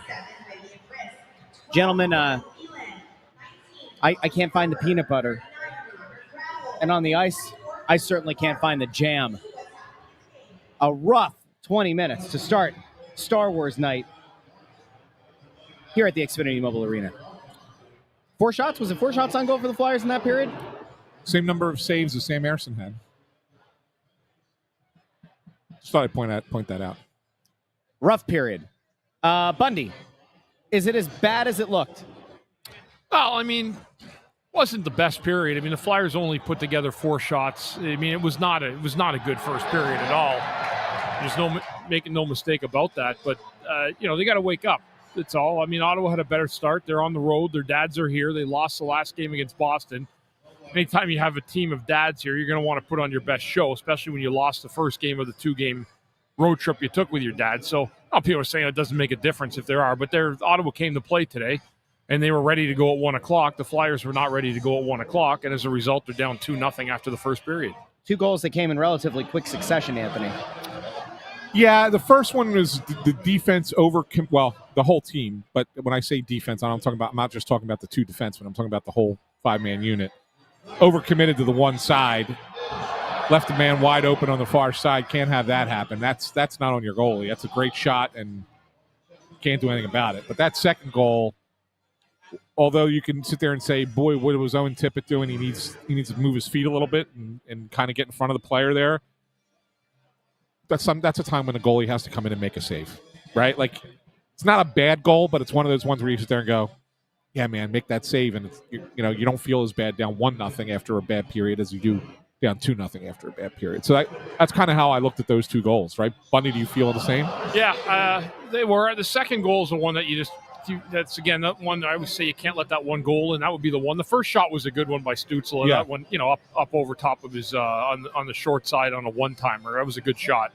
Gentlemen, I can't find the peanut butter. And on the ice, I certainly can't find the jam. A rough 20 minutes to start Star Wars night here at the Xfinity Mobile Arena. 4 shots? Was it 4 shots on goal for the Flyers in that period? Same number of saves as Sam Ersson had. Just thought I'd point that out. Rough period. Bundy, is it as bad as it looked? Well, I mean, wasn't the best period. I mean, the Flyers only put together 4 shots. I mean, it was not a good first period at all. There's making no mistake about that. But they got to wake up. That's all. I mean, Ottawa had a better start. They're on the road. Their dads are here. They lost the last game against Boston. Anytime you have a team of dads here, you're going to want to put on your best show, especially when you lost the first game of the 2-game road trip you took with your dad. So people are saying it doesn't make a difference if there are, but Ottawa came to play today, and they were ready to go at 1 o'clock. The Flyers were not ready to go at 1 o'clock, and as a result, they're down 2-0 after the first period. 2 goals that came in relatively quick succession, Anthony. Yeah, the first one was the defense the whole team. But when I say defense, I'm not just talking about the 2 defensemen. I'm talking about the whole 5-man unit. Overcommitted to the one side, left a man wide open on the far side. Can't have that happen. That's not on your goalie. That's a great shot, and can't do anything about it. But that second goal, although you can sit there and say, boy, what was Owen Tippett doing? He needs to move his feet a little bit and kind of get in front of the player there. That's a time when the goalie has to come in and make a save, right? Like, it's not a bad goal, but it's one of those ones where you sit there and go, yeah, man, make that save, and you don't feel as bad down 1-0 after a bad period as you do down 2-0 after a bad period. So that's kind of how I looked at those 2 goals, right? Bundy, do you feel the same? Yeah, they were. The second goal is the one that that's, again, that one that I would say you can't let that one goal in. That would be the one. The first shot was a good one by Stützle. Yeah. That one, up over top of his on the short side on a one-timer. That was a good shot.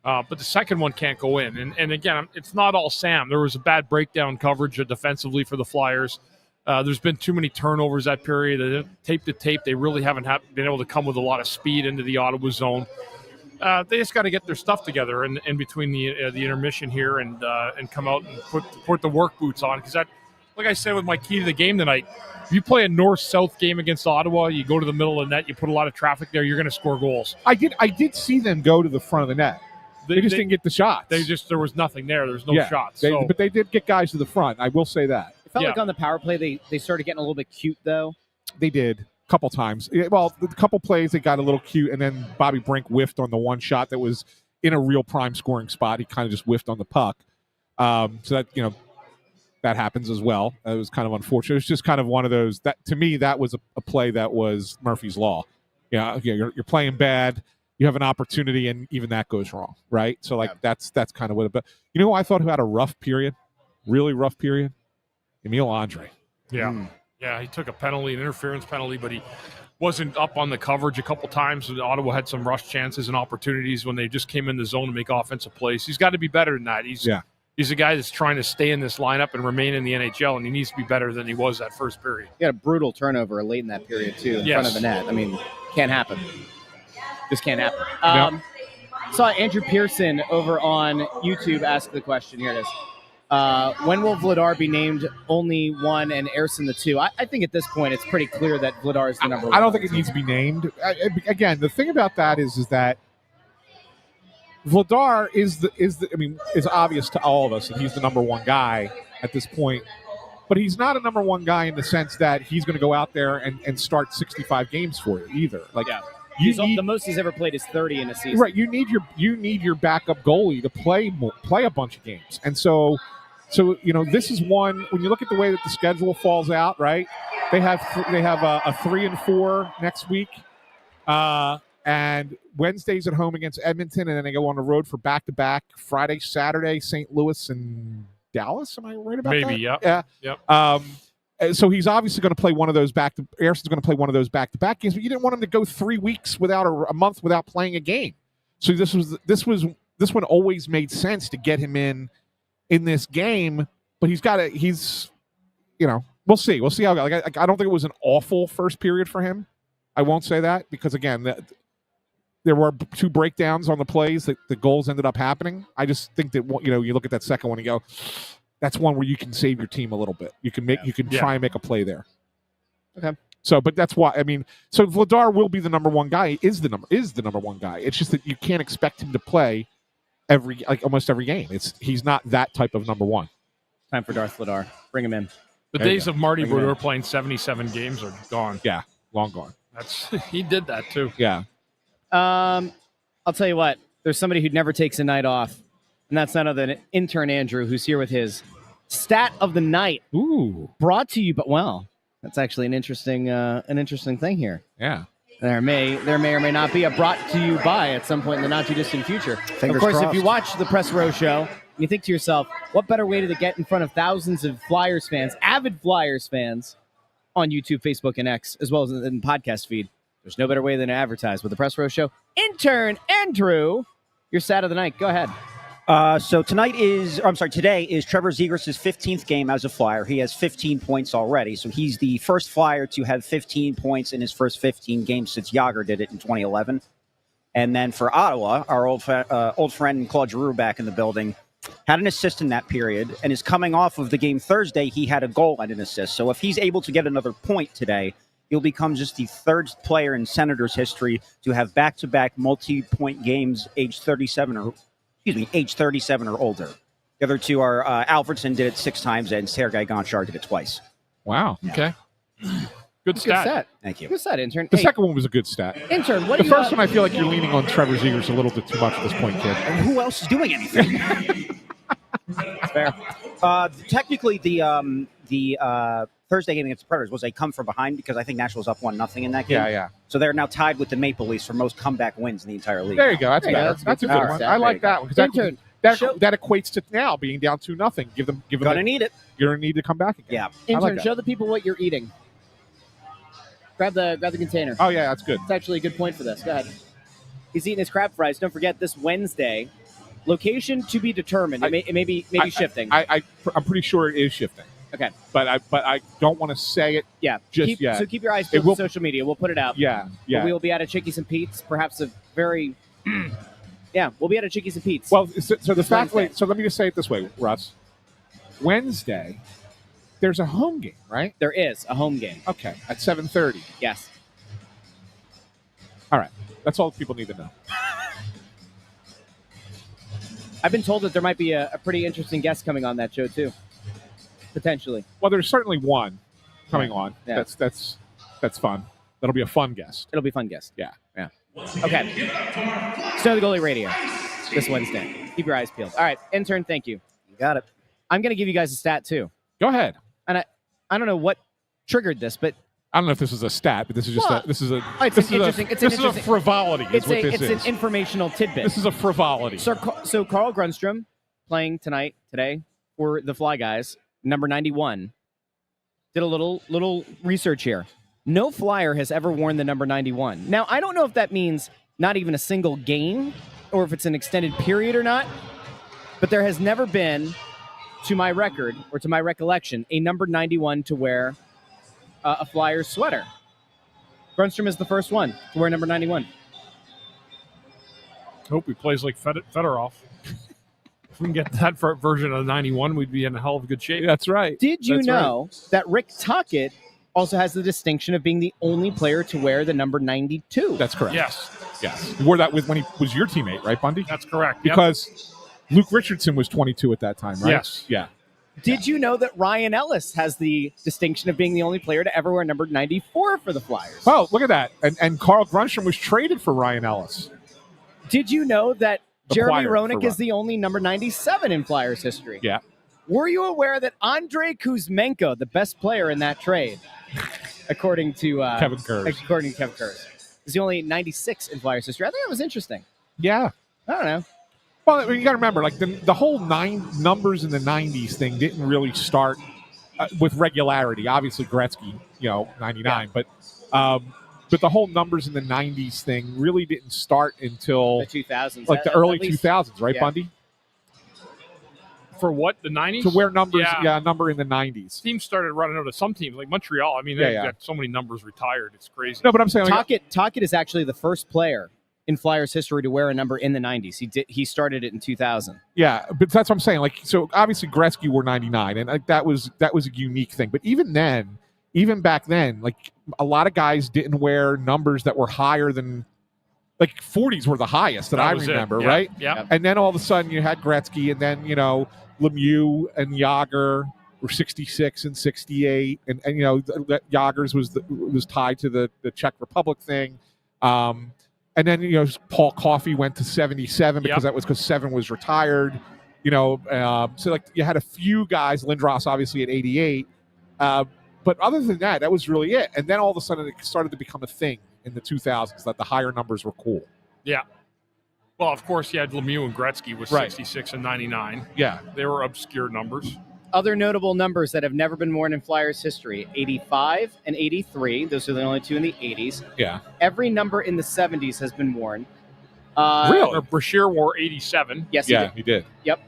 But the second one can't go in. And again, it's not all Sam. There was a bad breakdown coverage defensively for the Flyers. There's been too many turnovers that period. Tape to tape, they really haven't been able to come with a lot of speed into the Ottawa zone. They just got to get their stuff together in between the intermission here and come out and put the work boots on. Because that, like I said with my key to the game tonight, if you play a north-south game against Ottawa, you go to the middle of the net, you put a lot of traffic there, you're going to score goals. I did see them go to the front of the net. They just didn't get the shots. There was nothing there. There was no shots. But they did get guys to the front. I will say that. It felt like on the power play they started getting a little bit cute, though. They did. A couple times. Well, the couple plays, they got a little cute, and then Bobby Brink whiffed on the one shot that was in a real prime scoring spot. He kind of just whiffed on the puck. So that, that happens as well. It was kind of unfortunate. It was just kind of one of those, that to me, that was a play that was Murphy's Law. You're playing bad. You have an opportunity, and even that goes wrong, right? So, that's kind of what it. But who I thought who had a rough period, really rough period? Emile Andre. Yeah. Yeah, he took a penalty, an interference penalty, but he wasn't up on the coverage a couple times. Ottawa had some rush chances and opportunities when they just came in the zone to make offensive plays. He's got to be better than that. He's a guy that's trying to stay in this lineup and remain in the NHL, and he needs to be better than he was that first period. He had a brutal turnover late in that period, too, in front of the net. I mean, can't happen. Just can't happen. Saw Andrew Pearson over on YouTube ask the question. Here it is. When will Vladar be named only 1 and Ersson the 2? I think at this point it's pretty clear that Vladar is the number 1. I don't think it needs to be named. Again, the thing about that is that Vladar is obvious to all of us that he's the number 1 guy at this point. But he's not a number 1 guy in the sense that he's going to go out there and start 65 games for you either. The most he's ever played is 30 in a season. Right. You need your backup goalie to play a bunch of games. And so this is one, when you look at the way that the schedule falls out, right? They have a 3-4 next week. And Wednesday's at home against Edmonton, and then they go on the road for back-to-back Friday, Saturday, St. Louis and Dallas. Am I right about that? Maybe, yeah. Yeah. Yep. So he's obviously going to play one of those Ersson's going to play one of those back-to-back games, but you didn't want him to go 3 weeks without a month without playing a game. So this one always made sense to get him in this game, but we'll see. We'll see how. I don't think it was an awful first period for him. I won't say that because again, there were 2 breakdowns on the plays that the goals ended up happening. I just think that you look at that second one and go, that's one where you can save your team a little bit. You can try and make a play there. Okay. So, but that's why so Vladar will be the number one guy. Is the number one guy. It's just that you can't expect him to play almost every game. He's not that type of number one. Time for Darth Vladar. Bring him in. The days of Marty Brodeur playing 77 games are gone. Yeah, long gone. He did that too. Yeah. I'll tell you what. There's somebody who never takes a night off, and that's none other than intern Andrew, who's here with his stat of the night. Ooh. Brought to you, that's actually an interesting thing here. Yeah. There may or may not be a brought to you by at some point in the not too distant future. Fingers of course, crossed. if you watch the Press Row show, and you think to yourself, what better way to get in front of thousands of Flyers fans, avid Flyers fans, on YouTube, Facebook, and X, as well as in the podcast feed, there's no better way than to advertise with the Press Row show. Intern Andrew, your stat of the night. Go ahead. So today is Trevor Zegras' 15th game as a Flyer. He has 15 points already, so he's the first Flyer to have 15 points in his first 15 games since Yager did it in 2011. And then for Ottawa, our old friend Claude Giroux back in the building, had an assist in that period, and is coming off of the game Thursday. He had a goal and an assist. So if he's able to get another point today, he'll become just the third player in Senators history to have back-to-back multi-point games age 37 or older. The other two are Alfredson did it 6 times, and Sergei Gonchar did it twice. Wow. Yeah. Okay. Good stat. Thank you. Good stat, intern. The second one was a good stat. Intern, what The do you first one, I feel like you're leaning on Trevor Zegras a little bit too much at this point, kid. And who else is doing anything? That's fair. Technically, the Thursday game against the Predators was a come from behind because I think Nashville was up 1-0 in that game. Yeah. So they're now tied with the Maple Leafs for most comeback wins in the entire league. There you go. That's There you better. go. That's a good All one. right. I like that one because Intern, that equates to now being down 2-0. Give them. Gonna need it. You're gonna need to come back again. Yeah. I intern, like that. show the people what you're eating. Grab the container. Oh yeah, that's good. It's actually a good point for this. Go ahead. He's eating his crab fries. Don't forget this Wednesday. Location to be determined. It may be shifting. I'm pretty sure it is shifting. Okay. But I don't want to say it. Yeah. Just yet. So keep your eyes peeled on social media. We'll put it out. Yeah. But we will be at a Chickies and Pete's. Perhaps a very. Yeah, we'll be at a Chickies and Pete's. Well, so the fact. Wednesday. So let me just say it this way, Russ. Wednesday, there's a home game, right? There is a home game. Okay, at 7:30. Yes. All right, that's all people need to know. I've been told that there might be a pretty interesting guest coming on that show too. Potentially. Well, there's certainly one coming on. Yeah. That's fun. That'll be a fun guest. It'll be a fun guest. Yeah. Okay. Snow the Goalie Radio this Wednesday. Keep your eyes peeled. All right, intern, thank you. You got it. I'm going to give you guys a stat too. Go ahead. And I don't know what triggered this, but I don't know if this is a stat, but this is just it's a frivolity. It's an informational tidbit. This is a frivolity. So Carl Grundstrom playing today for the Fly Guys, number 91. Did a little research here. No Flyer has ever worn the number 91. Now, I don't know if that means not even a single game or if it's an extended period or not, but there has never been, to my record or to my recollection, a number 91 to wear a Flyers sweater. Grundstrom is the first one to wear number 91. Hope he plays like Fedorov. If we can get that version of 91, we'd be in a hell of a good shape. That's right. Did you That's know that Rick Tocchet also has the distinction of being the only player to wear the number 92? That's correct. Yes. He wore that when he was your teammate, right, Bundy? That's correct. Because Luke Richardson was 22 at that time, right? Yes. Yeah. Did you know that Ryan Ellis has the distinction of being the only player to ever wear number 94 for the Flyers? Oh, look at that. And Carl Grundstrom was traded for Ryan Ellis. Did you know that Jeremy Acquired Roenick for is the only number 97 in Flyers history? Yeah. Were you aware that Andrei Kuzmenko, the best player in that trade, according to Kevin Kurz, is the only 96 in Flyers history? I think that was interesting. Yeah. I don't know. Well, I mean, you got to remember, like the whole 9 numbers in the 90s thing didn't really start with regularity. Obviously, Gretzky, 99, but the whole numbers in the 90s thing really didn't start until The 2000s. like the early 2000s, right, yeah. Bundy? For what, the 90s? To wear numbers, Yeah. number in the 90s. Teams started running out of some teams, like Montreal. I mean, they've got so many numbers retired. It's crazy. No, but I'm saying Tocchet is actually the first player in Flyers history to wear a number in the 90s. He started it in 2000. Yeah, but that's what I'm saying. Like, so obviously Gretzky wore 99, and that was a unique thing. But even back then, like a lot of guys didn't wear numbers that were higher than, like 40s were the highest that I remember, right? Yeah. And then all of a sudden you had Gretzky, and then Lemieux and Jágr were 66 and 68, and Jágr's was tied to the Czech Republic thing. And then, Paul Coffey went to 77 because that was because 7 was retired. So like you had a few guys, Lindros obviously at 88. But other than that, that was really it. And then all of a sudden it started to become a thing in the 2000s that the higher numbers were cool. Yeah. Well, of course, you had Lemieux and Gretzky with 66 and 99. Yeah. They were obscure numbers. Other notable numbers that have never been worn in Flyers history, 85 and 83. Those are the only two in the 80s. Yeah. Every number in the 70s has been worn. Really? Brashear wore 87. Yes, he did. Yep.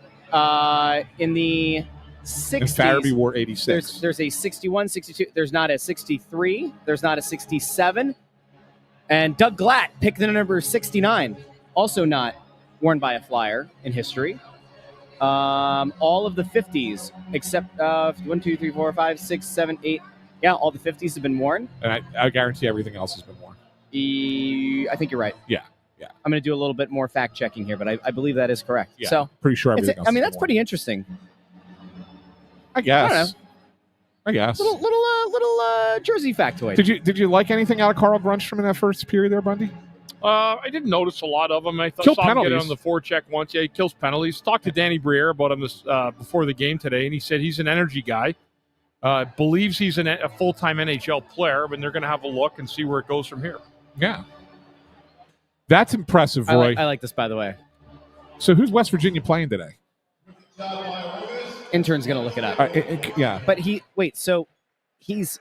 In the 60s. And Farabee wore 86. There's a 61, 62. There's not a 63. There's not a 67. And Doug Glatt picked the number 69. Also not worn by a Flyer in history. All of the 50s, except 1, 2, 3, 4, 5, 6, 7, 8. Yeah, all the 50s have been worn. And I guarantee everything else has been worn. I think you're right. Yeah. I'm going to do a little bit more fact checking here, but I believe that is correct. Yeah, so pretty sure everything else. that's pretty interesting. I guess. I don't know. I guess. Little Jersey factoid. Did you like anything out of Carl Grunstrom in that first period there, Bundy? I didn't notice a lot of them. I Kill saw him penalties. get on the forecheck once. Yeah, he kills penalties. Talked to Danny Briere about him before the game today, and he said he's an energy guy. Believes he's a full-time NHL player, but they're going to have a look and see where it goes from here. Yeah. That's impressive, Roy. I like this, by the way. So who's West Virginia playing today? Intern's going to look it up. Yeah. But so he's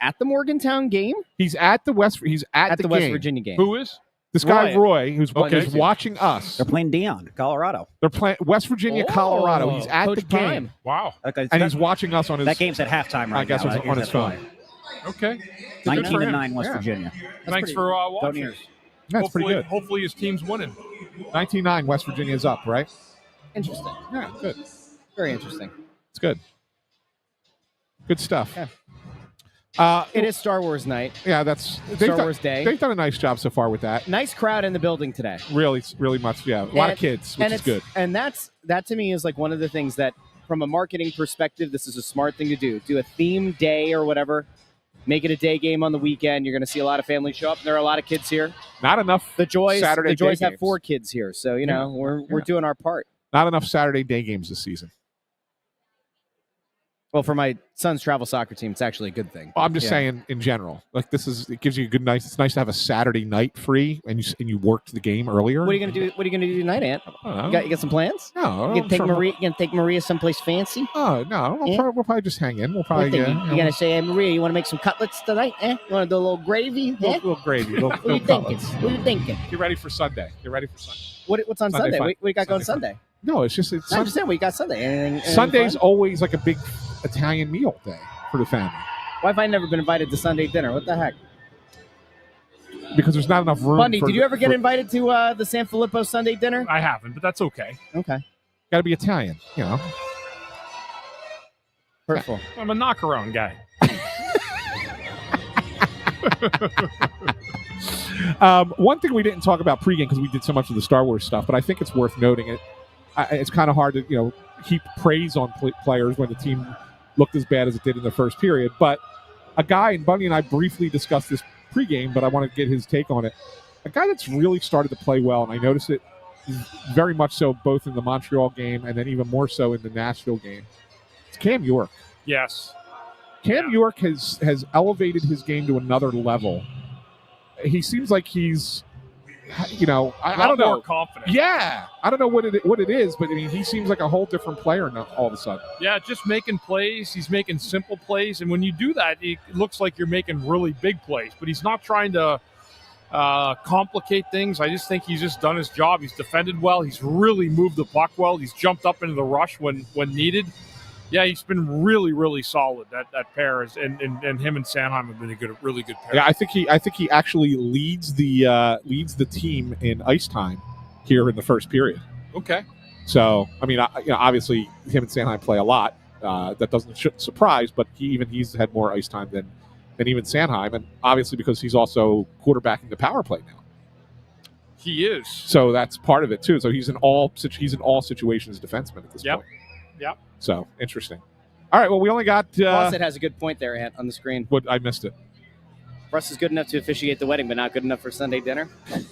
at the Morgantown game? He's at the West Virginia game. Who is? This guy, Roy, who's watching us. They're playing Dion, Colorado. They're playing West Virginia, Colorado. He's at Coach the game. Prime. Wow. And he's watching us on his... That game's at halftime right I guess now. it's on his phone. Okay. 19-9 West Virginia. Thanks for watching. That's pretty good. Hopefully his team's winning. 19-9, West Virginia's up, right? Interesting. Yeah, good. Very interesting. It's good. Good stuff. Yeah. It is Star Wars night. Yeah, Star Wars Day. They've done a nice job so far with that. Nice crowd in the building today. Really much, yeah. A lot of kids, which is good. And that to me is like one of the things that, from a marketing perspective, this is a smart thing to do. Do a theme day or whatever. Make it a day game on the weekend. You're going to see a lot of families show up. There are a lot of kids here. Not enough The Joys Saturday have day games. 4 kids here, so we're doing our part. Not enough Saturday day games this season. Well, for my son's travel soccer team, it's actually a good thing. Well, I'm just saying in general. Like it gives you a good night. It's nice to have a Saturday night free, and you worked the game earlier. What are you going to do? What are you going to do tonight, Ant? You got some plans? No. You gonna take Maria someplace fancy? Oh no, we'll probably just hang in. We'll probably. You gonna say, "Hey, Maria, you want to make some cutlets tonight? You want to do a little gravy? Little gravy. What are you thinking? What are you thinking? Get ready for Sunday. What's on Sunday? What do you got going Sunday? No, it's just I'm just saying, what you got Sunday? Anything Sunday's fun? always like a big Italian meal day for the family. Why have I never been invited to Sunday dinner? What the heck? Because there's not enough room. Bundy, did you ever get invited to the SanFilippo Sunday dinner? I haven't, but that's okay. Okay. Got to be Italian, Hurtful. I'm a knockaround guy. One thing we didn't talk about pregame because we did so much of the Star Wars stuff, but I think it's worth noting. It's kind of hard to heap praise on players when the team looked as bad as it did in the first period. But a guy, and Bundy and I briefly discussed this pregame, but I want to get his take on it. A guy that's really started to play well, and I noticed it very much so both in the Montreal game and then even more so in the Nashville game. It's Cam York. Yes. Cam York has elevated his game to another level. He seems like he's, I don't know. More confident. Yeah, I don't know what it is, but I mean, he seems like a whole different player now, all of a sudden. Yeah, just making plays. He's making simple plays, and when you do that, it looks like you're making really big plays. But he's not trying to complicate things. I just think he's just done his job. He's defended well. He's really moved the puck well. He's jumped up into the rush when needed. Yeah, he's been really, really solid. That pair is, and him and Sanheim have been a really good pair. Yeah, I think he actually leads the team in ice time here in the first period. Okay. So I mean, obviously him and Sanheim play a lot. That shouldn't surprise, but he's had more ice time than even Sanheim, and obviously because he's also quarterbacking the power play now. He is. So that's part of it too. So he's in all situations defenseman at this point. Yep. So interesting. All right. Well, we only got. Fawcett has a good point there, Ant, on the screen. What I missed it. Russ is good enough to officiate the wedding, but not good enough for Sunday dinner. That's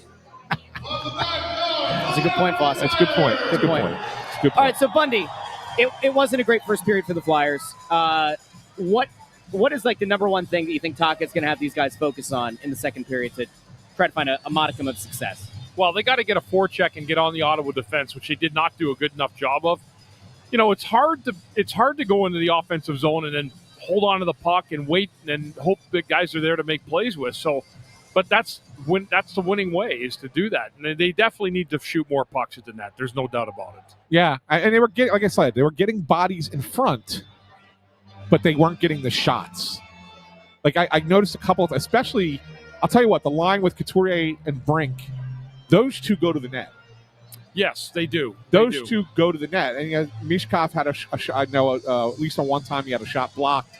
a good point, Fawcett. That's a good point. Good point. It's a good point. All right, so Bundy, it wasn't a great first period for the Flyers. What is like the number one thing that you think Taka's going to have these guys focus on in the second period to try to find a modicum of success? Well, they got to get a forecheck and get on the Ottawa defense, which they did not do a good enough job of. It's hard to go into the offensive zone and then hold on to the puck and wait and hope that guys are there to make plays with. So, but that's the winning way, is to do that. And they definitely need to shoot more pucks at the net. There's no doubt about it. Yeah, and they were getting, like I said, they were getting bodies in front, but they weren't getting the shots. Like I noticed a couple, especially, I'll tell you what, the line with Couturier and Brink, those two go to the net. Yes, they do. Those two go to the net. And Mishkov had a shot. I know at least on one time he had a shot blocked.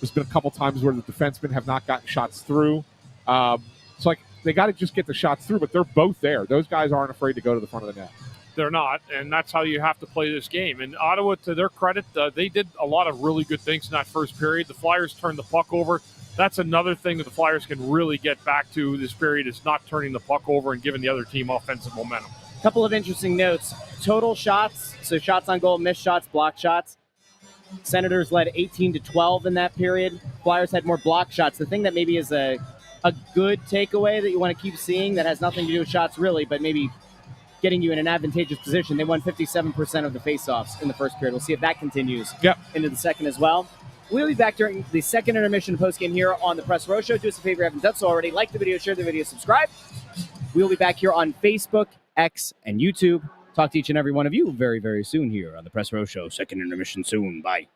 There's been a couple times where the defensemen have not gotten shots through. So they got to just get the shots through, but they're both there. Those guys aren't afraid to go to the front of the net. They're not, and that's how you have to play this game. And Ottawa, to their credit, they did a lot of really good things in that first period. The Flyers turned the puck over. That's another thing that the Flyers can really get back to this period, is not turning the puck over and giving the other team offensive momentum. Couple of interesting notes. Total shots, so shots on goal, missed shots, blocked shots. Senators led 18-12 in that period. Flyers had more blocked shots. The thing that maybe is a good takeaway that you want to keep seeing that has nothing to do with shots really, but maybe getting you in an advantageous position, they won 57% of the faceoffs in the first period. We'll see if that continues into the second as well. We'll be back during the second intermission postgame here on the Press Row Show. Do us a favor if you haven't done so already. Like the video, share the video, subscribe. We'll be back here on Facebook, X, and YouTube. Talk to each and every one of you very, very soon here on the Press Row Show. Second intermission soon. Bye.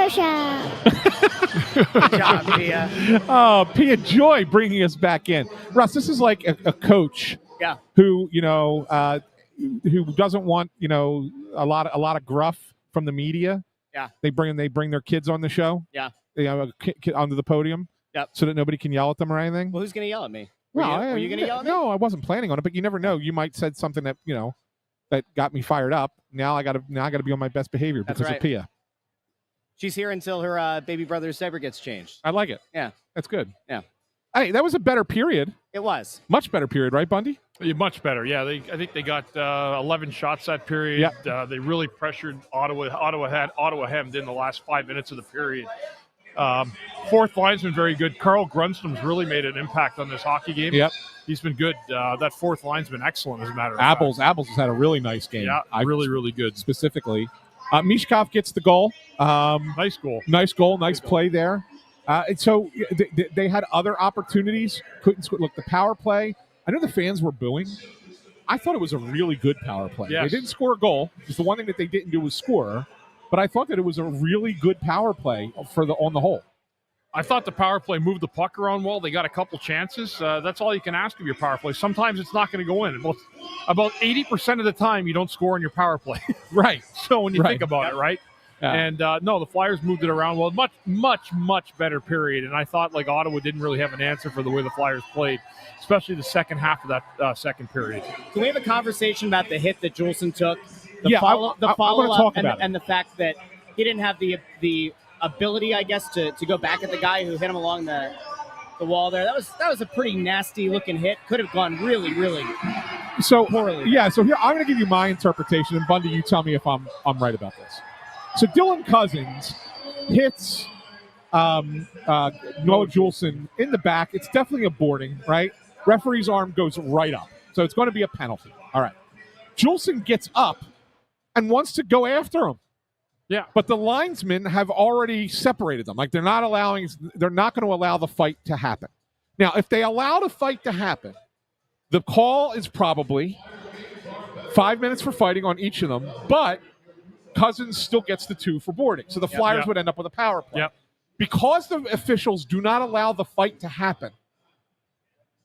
Shout. Good job, Pia. Oh, Pia Joy bringing us back in. Russ, this is like a coach who, who doesn't want, a lot of gruff from the media. Yeah. They bring their kids on the show. Yeah. They have a kid onto the podium. Yep. So that nobody can yell at them or anything. Well, who's going to yell at me? Were you going to yell at me? No, I wasn't planning on it, but you never know. You might said something that, that got me fired up. Now I got to be on my best behavior because of Pia. She's here until her baby brother's diaper gets changed. I like it. Yeah. That's good. Yeah. Hey, that was a better period. It was. Much better period, right, Bundy? Yeah, much better. Yeah, I think they got 11 shots that period. Yep. They really pressured Ottawa. Ottawa hemmed in the last 5 minutes of the period. Fourth linesman very good. Carl Grunstrom's really made an impact on this hockey game. Yep. He's been good. That fourth linesman, excellent as a matter of fact. Apples has had a really nice game. Yeah, really good. Specifically. Mishkov gets the goal. Nice goal. Nice play there. And so they had other opportunities. Couldn't score. Look, the power play. I know the fans were booing. I thought it was a really good power play. Yes. They didn't score a goal. Because the one thing that they didn't do was score. But I thought that it was a really good power play on the whole. I thought the power play moved the puck around well. They got a couple chances. That's all you can ask of your power play. Sometimes it's not going to go in. About 80% of the time, you don't score on your power play. Right. So when you think about it, right? Yeah. And no, the Flyers moved it around well. Much better period. And I thought Ottawa didn't really have an answer for the way the Flyers played, especially the second half of that second period. Can we have a conversation about the hit that Juleson took? I want to talk about it. And the fact that he didn't have the ability, I guess, to go back at the guy who hit him along the wall there. That was a pretty nasty looking hit. Could have gone really poorly. Yeah, so here I'm going to give you my interpretation, and Bundy, you tell me if I'm right about this. So Dylan Cousins hits Noah Juleson in the back. It's definitely a boarding, right? Referee's arm goes right up, so it's going to be a penalty. All right. Juleson gets up and wants to go after him. Yeah. But the linesmen have already separated them. They're not going to allow the fight to happen. Now, if they allow the fight to happen, the call is probably 5 minutes for fighting on each of them, but Cousins still gets the 2 for boarding. So the Flyers would end up with a power play. Yep. Because the officials do not allow the fight to happen,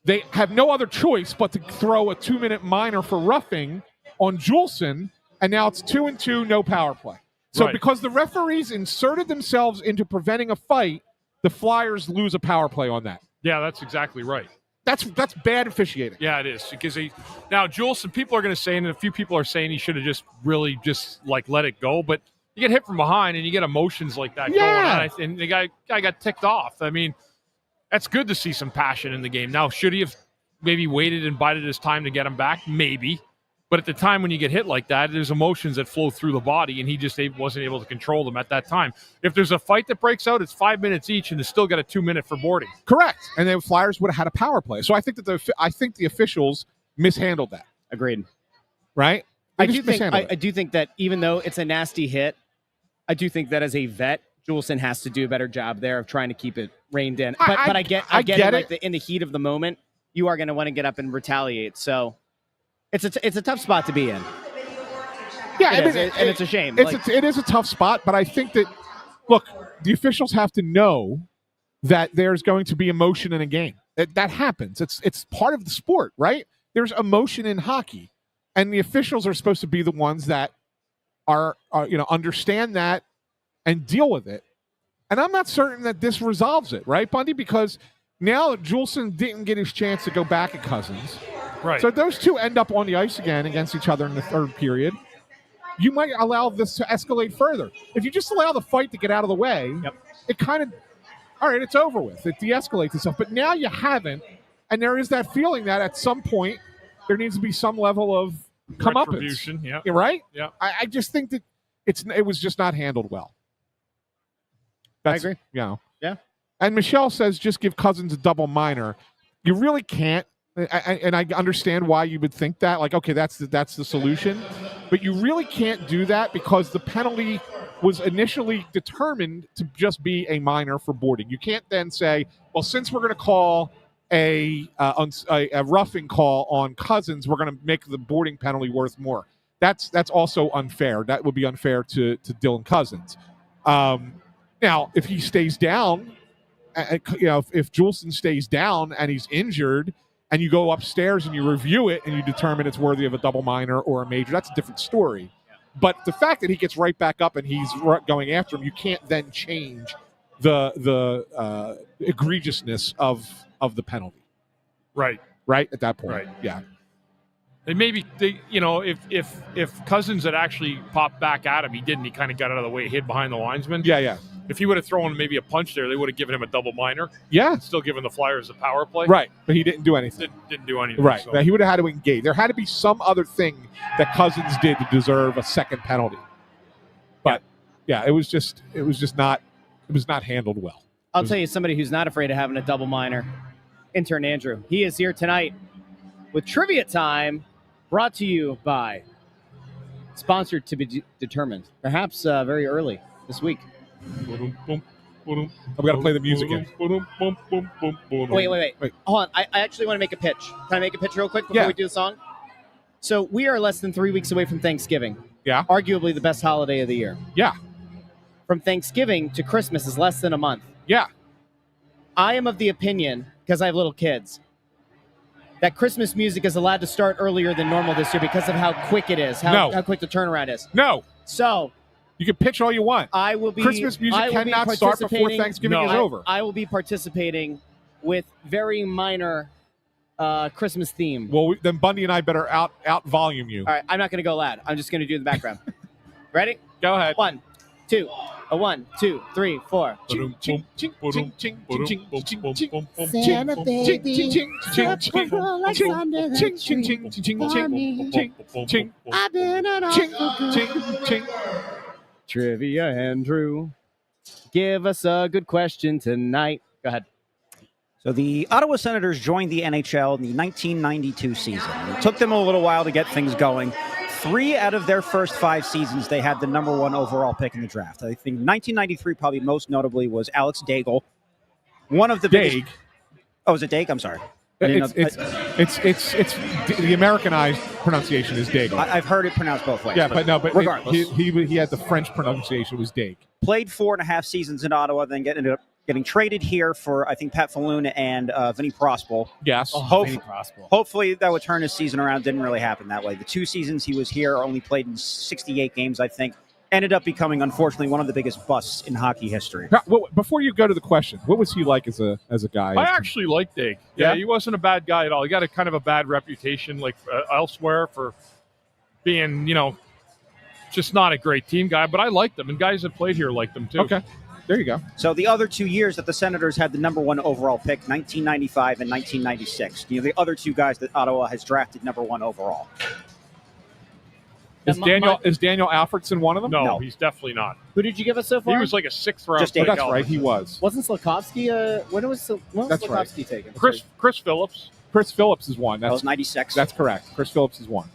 they have no other choice but to throw a 2-minute minor for roughing on Juleson, and now it's 2-2, no power play. So because the referees inserted themselves into preventing a fight, the Flyers lose a power play on that. Yeah, that's exactly right. That's bad officiating. Yeah, it is. Because now Juleson, people are going to say, and a few people are saying he should have just let it go. But you get hit from behind and you get emotions like that going on. And the guy got ticked off. I mean, that's good to see some passion in the game. Now, should he have maybe waited and bided his time to get him back? Maybe. But at the time when you get hit like that, there's emotions that flow through the body, and he just wasn't able to control them at that time. If there's a fight that breaks out, it's 5 minutes each, and they still got a 2-minute for boarding. Correct. And the Flyers would have had a power play. So I think that the officials mishandled that. Agreed. Right? I do think that even though it's a nasty hit, I do think that as a vet, Juleson has to do a better job there of trying to keep it reined in. But I get it. In the heat of the moment, you are going to want to get up and retaliate. So it's a tough spot to be in. Yeah, it's a shame. It is a tough spot, but I think that, look, the officials have to know that there's going to be emotion in a game. That happens. It's part of the sport, right? There's emotion in hockey, and the officials are supposed to be the ones that are understand that and deal with it. And I'm not certain that this resolves it, right, Bundy? Because now Juleson didn't get his chance to go back at Cousins. Right. So those two end up on the ice again against each other in the third period. You might allow this to escalate further. If you just allow the fight to get out of the way, it kind of, all right, it's over with. It de-escalates itself. But now you haven't, and there is that feeling that at some point there needs to be some level of retribution. Yeah. Right? Yeah. I just think that it was just not handled well. I agree. Yeah. And Michelle says just give Cousins a double minor. You really can't. And I understand why you would think that. Like, okay, that's the solution. But you really can't do that because the penalty was initially determined to just be a minor for boarding. You can't then say, well, since we're going to call a roughing call on Cousins, we're going to make the boarding penalty worth more. That's also unfair. That would be unfair to Dylan Cousins. Now, if he stays down, if Juleson stays down and he's injured, and you go upstairs and you review it and you determine it's worthy of a double minor or a major, that's a different story. But the fact that he gets right back up and he's going after him, you can't then change the egregiousness of the penalty. Right. Right at that point. Right. Yeah. And maybe if Cousins had actually popped back at him, he didn't. He kind of got out of the way, hid behind the linesman. Yeah. If he would have thrown maybe a punch there, they would have given him a double minor. Yeah. Still giving the Flyers the power play. Right. But he didn't do anything. Didn't do anything. Right. So. Now, he would have had to engage. There had to be some other thing that Cousins did to deserve a second penalty. But it was not handled well. I'll tell you somebody who's not afraid of having a double minor. Intern Andrew. He is here tonight with Trivia Time, brought to you by Sponsored to be Determined. Perhaps very early this week. I'm going to play the music in. Wait. Hold on. I actually want to make a pitch. Can I make a pitch real quick before we do the song? So we are less than 3 weeks away from Thanksgiving. Yeah. Arguably the best holiday of the year. Yeah. From Thanksgiving to Christmas is less than a month. Yeah. I am of the opinion, because I have little kids, that Christmas music is allowed to start earlier than normal this year because of how quick it is, how quick the turnaround is. No. So you can pitch all you want. I will be. Christmas music cannot start before Thanksgiving is over. I will be participating with very minor Christmas theme. Well, then Bundy and I better out volume you. All right, I'm not going to go loud. I'm just going to do the background. Ready? Go ahead. 1, 2, 1, 2, 3, 4. Santa baby, I've been an awful good. Trivia Andrew, give us a good question tonight. Go ahead. So the Ottawa Senators joined the NHL in the 1992 season. It took them a little while to get things going. 3 out of their first 5 seasons, they had the number 1 overall pick in the draft. I think 1993 probably most notably was Alex Daigle. One of the biggest. Oh, is it Daigle? I'm sorry. It's the Americanized pronunciation is Daigle. I've heard it pronounced both ways. Yeah, but regardless, he had the French pronunciation was Daigle. Played 4.5 seasons in Ottawa, then ended up getting traded here for, I think, Pat Falloon and Vinny Prospal. Yes. Hopefully that would turn his season around. Didn't really happen that way. The 2 seasons he was here only played in 68 games, I think. Ended up becoming, unfortunately, one of the biggest busts in hockey history. Before you go to the question, what was he like as a guy? I actually liked Dig. Yeah, he wasn't a bad guy at all. He got a kind of a bad reputation, elsewhere for being, just not a great team guy. But I liked him, and guys that played here liked him too. Okay, there you go. So the other 2 years that the Senators had the number 1 overall pick, 1995 and 1996. The other 2 guys that Ottawa has drafted number 1 overall. Is Daniel Alfredson one of them? No, he's definitely not. Who did you give us so far? He was like a 6th round. Just pick. That's right, he was. Wasn't Slafkovsky? When was Slafkovsky taken? Chris Phillips. Chris Phillips is one. That was 96. That's correct. Chris Phillips is one.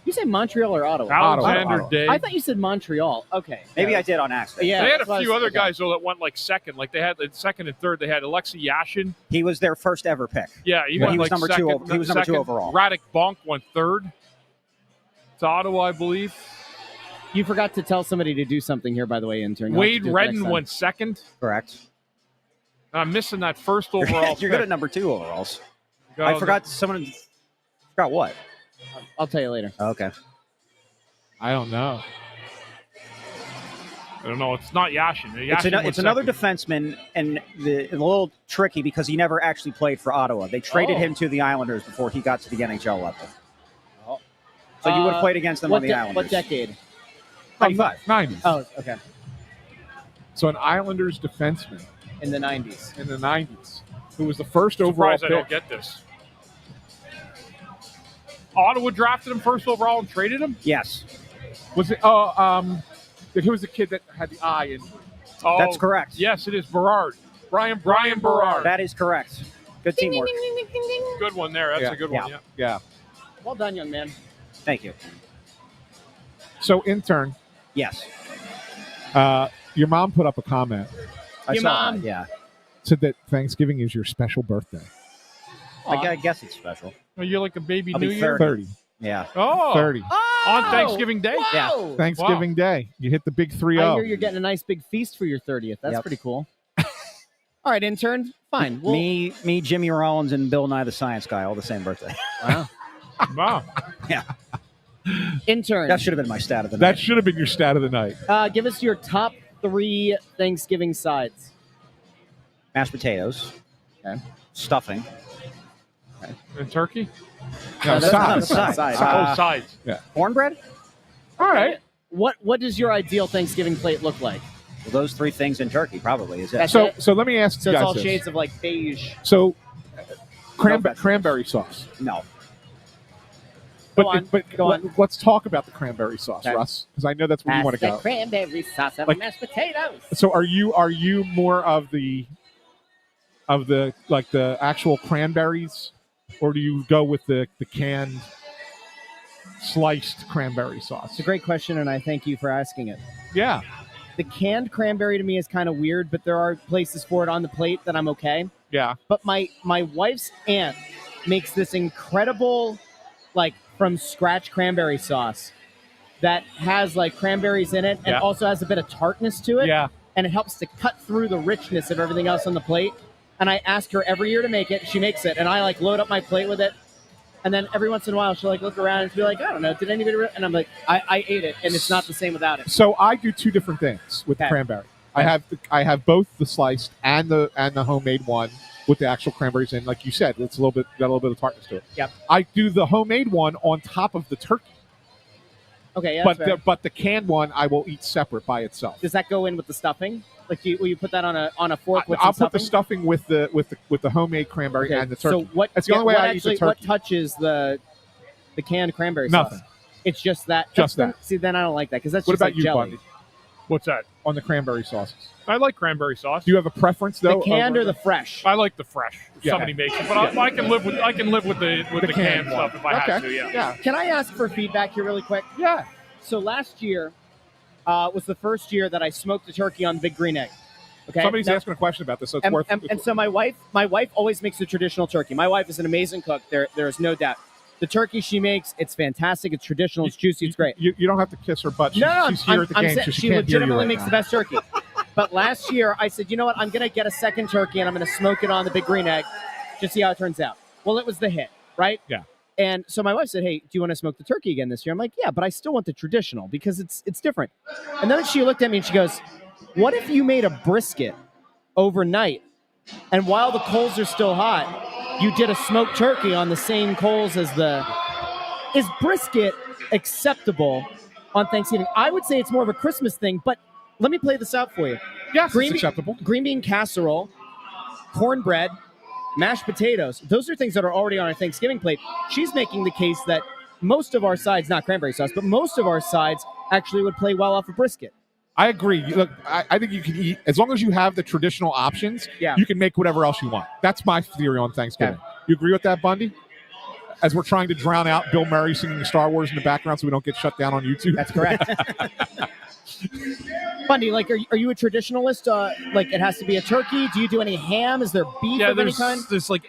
You say Montreal or Ottawa? Alexander Ottawa. Day. I thought you said Montreal. Okay. Maybe I did on accident. Yeah, they had that's a what few I other was- guys though that went like second. Like they had the second and third. They had Alexei Yashin. He was their first ever pick. Yeah, he But went he was like number second, 2. He was number 2 second. overall. Radek Bonk went 3rd to Ottawa, I believe. You forgot to tell somebody to do something here, by the way, intern. You'll have to Wade do it Redden next time. went 2nd. Correct. I'm missing that first overall. You're good at number 2 overalls. pick. I forgot someone. Forgot what? I'll tell you later. Okay. I don't know. I don't know. It's not Yashin. It's another defenseman, and a little tricky because he never actually played for Ottawa. They traded him to the Islanders before he got to the NHL level. Oh. So you would have played against them on the Islanders. What decade? 95. 90s. Oh, okay. So an Islanders defenseman In the 90s. in the 90s who was the first overall Surprised I don't pick. get this. Ottawa drafted him first overall and traded him? Yes, Was it? Who was the kid that had the eye injury? Oh, that's correct. Yes, it is Berard. Brian Berard. That is correct. Good teamwork. Good one there. That's Yeah. a good one. Yeah. Yeah. Well done, young man. Thank you. So intern, Yes. your mom put up a comment. I Your saw mom. that, yeah. Said that Thanksgiving is your special birthday. I guess it's special. Well, you're like a baby I'll New be Year. 30. Yeah. Oh, 30. Oh! On Thanksgiving Day? Yeah. Thanksgiving Day. You hit the big 3-0. I hear you're getting a nice big feast for your 30th. That's pretty cool. All right, intern. Fine. Me, Jimmy Rollins, and Bill Nye the Science Guy, all the same birthday. Wow. Wow. Yeah. Intern. That should have been my stat of the That night. should have been your stat of the night. Give us your top 3 Thanksgiving sides. Mashed potatoes. Okay. Stuffing. And turkey? No, that's not sides. the side. Sides. Cornbread? All right. What does your ideal Thanksgiving plate look like? Well, those 3 things in turkey probably is it. That's So, it? so let me ask So you it's guys all this. shades of like beige. So, No, cranberry sauce. No. Go on. Go on. Let's talk about the cranberry sauce, Okay. Russ, because I know that's where you want to go. Cranberry sauce on Like- mashed potatoes. So, are you more of the like the actual cranberries, or do you go with the canned sliced cranberry sauce? It's a great question, and I thank you for asking it. Yeah. The canned cranberry to me is kind of weird, but there are places for it on the plate that I'm okay. Yeah. But my wife's aunt makes this incredible, like, from scratch cranberry sauce that has like cranberries in it and Yeah. also has a bit of tartness to it. Yeah. And it helps to cut through the richness of everything else on the plate. And I ask her every year to make it. She makes it, and I like load up my plate with it. And then every once in a while, she'll like look around and be like, I don't know, did anybody? And I'm like, I ate it, and it's not the same without it. So I do 2 different things with the Okay. cranberry. I have both the sliced and the homemade one with the actual cranberries in. Like you said, it's got a little bit of tartness to it. Yep. I do the homemade one on top of the turkey, Okay, yeah. but the canned one I will eat separate by itself. Does that go in with the stuffing? Like, will you put that on a fork with I'll some put the stuffing? stuffing with the homemade cranberry Okay, and the turkey. So what? That's the only way what I eat the actually, What turkey. touches the canned cranberry Nothing. sauce? It's just that. Just That's- that. See, then I don't like that because that's What just about like you, jelly. Bundy? What's that? On the cranberry sauces, I like cranberry sauce. do you have a preference though? The canned over or the fresh? I like the fresh. If Yeah. somebody makes it, but I can live with the canned stuff if I have to. Yeah. Yeah. Can I ask for feedback here really quick? Yeah. So last year was the first year that I smoked a turkey on Big Green Egg. Okay. Somebody's Now- asking a question about this, so it's and, worth. and so my wife always makes the traditional turkey. My wife is an amazing cook. There is no doubt. The turkey she makes, it's fantastic. It's traditional. It's juicy. It's great. You don't have to kiss her butt. She's No, here at the game, so she she can't hear you legitimately right makes now. the best turkey. But last year, I said, you know what? I'm going to get a second turkey, and I'm going to smoke it on the Big Green Egg, just see how it turns out. Well, it was the hit, right? Yeah. And so my wife said, hey, do you want to smoke the turkey again this year? I'm like, yeah, but I still want the traditional because it's different. And then she looked at me and she goes, what if you made a brisket overnight, and while the coals are still hot, you did a smoked turkey on the same coals as the... Is brisket acceptable on Thanksgiving? I would say it's more of a Christmas thing, but let me play this out for you. Yes, Green it's acceptable. Green bean casserole, cornbread, mashed potatoes. Those are things that are already on our Thanksgiving plate. She's making the case that most of our sides, not cranberry sauce, but most of our sides actually would play well off a brisket. I agree. Look, I think you can eat as long as you have the traditional options. Yeah. You can make whatever else you want. That's my theory on Thanksgiving. Okay. You agree with that, Bundy? As we're trying to drown out Bill Murray singing Star Wars in the background so we don't get shut down on YouTube. That's correct. Bundy, like, are you a traditionalist? Like, it has to be a turkey? Do you do any ham? Is there beef Yeah, of any kind?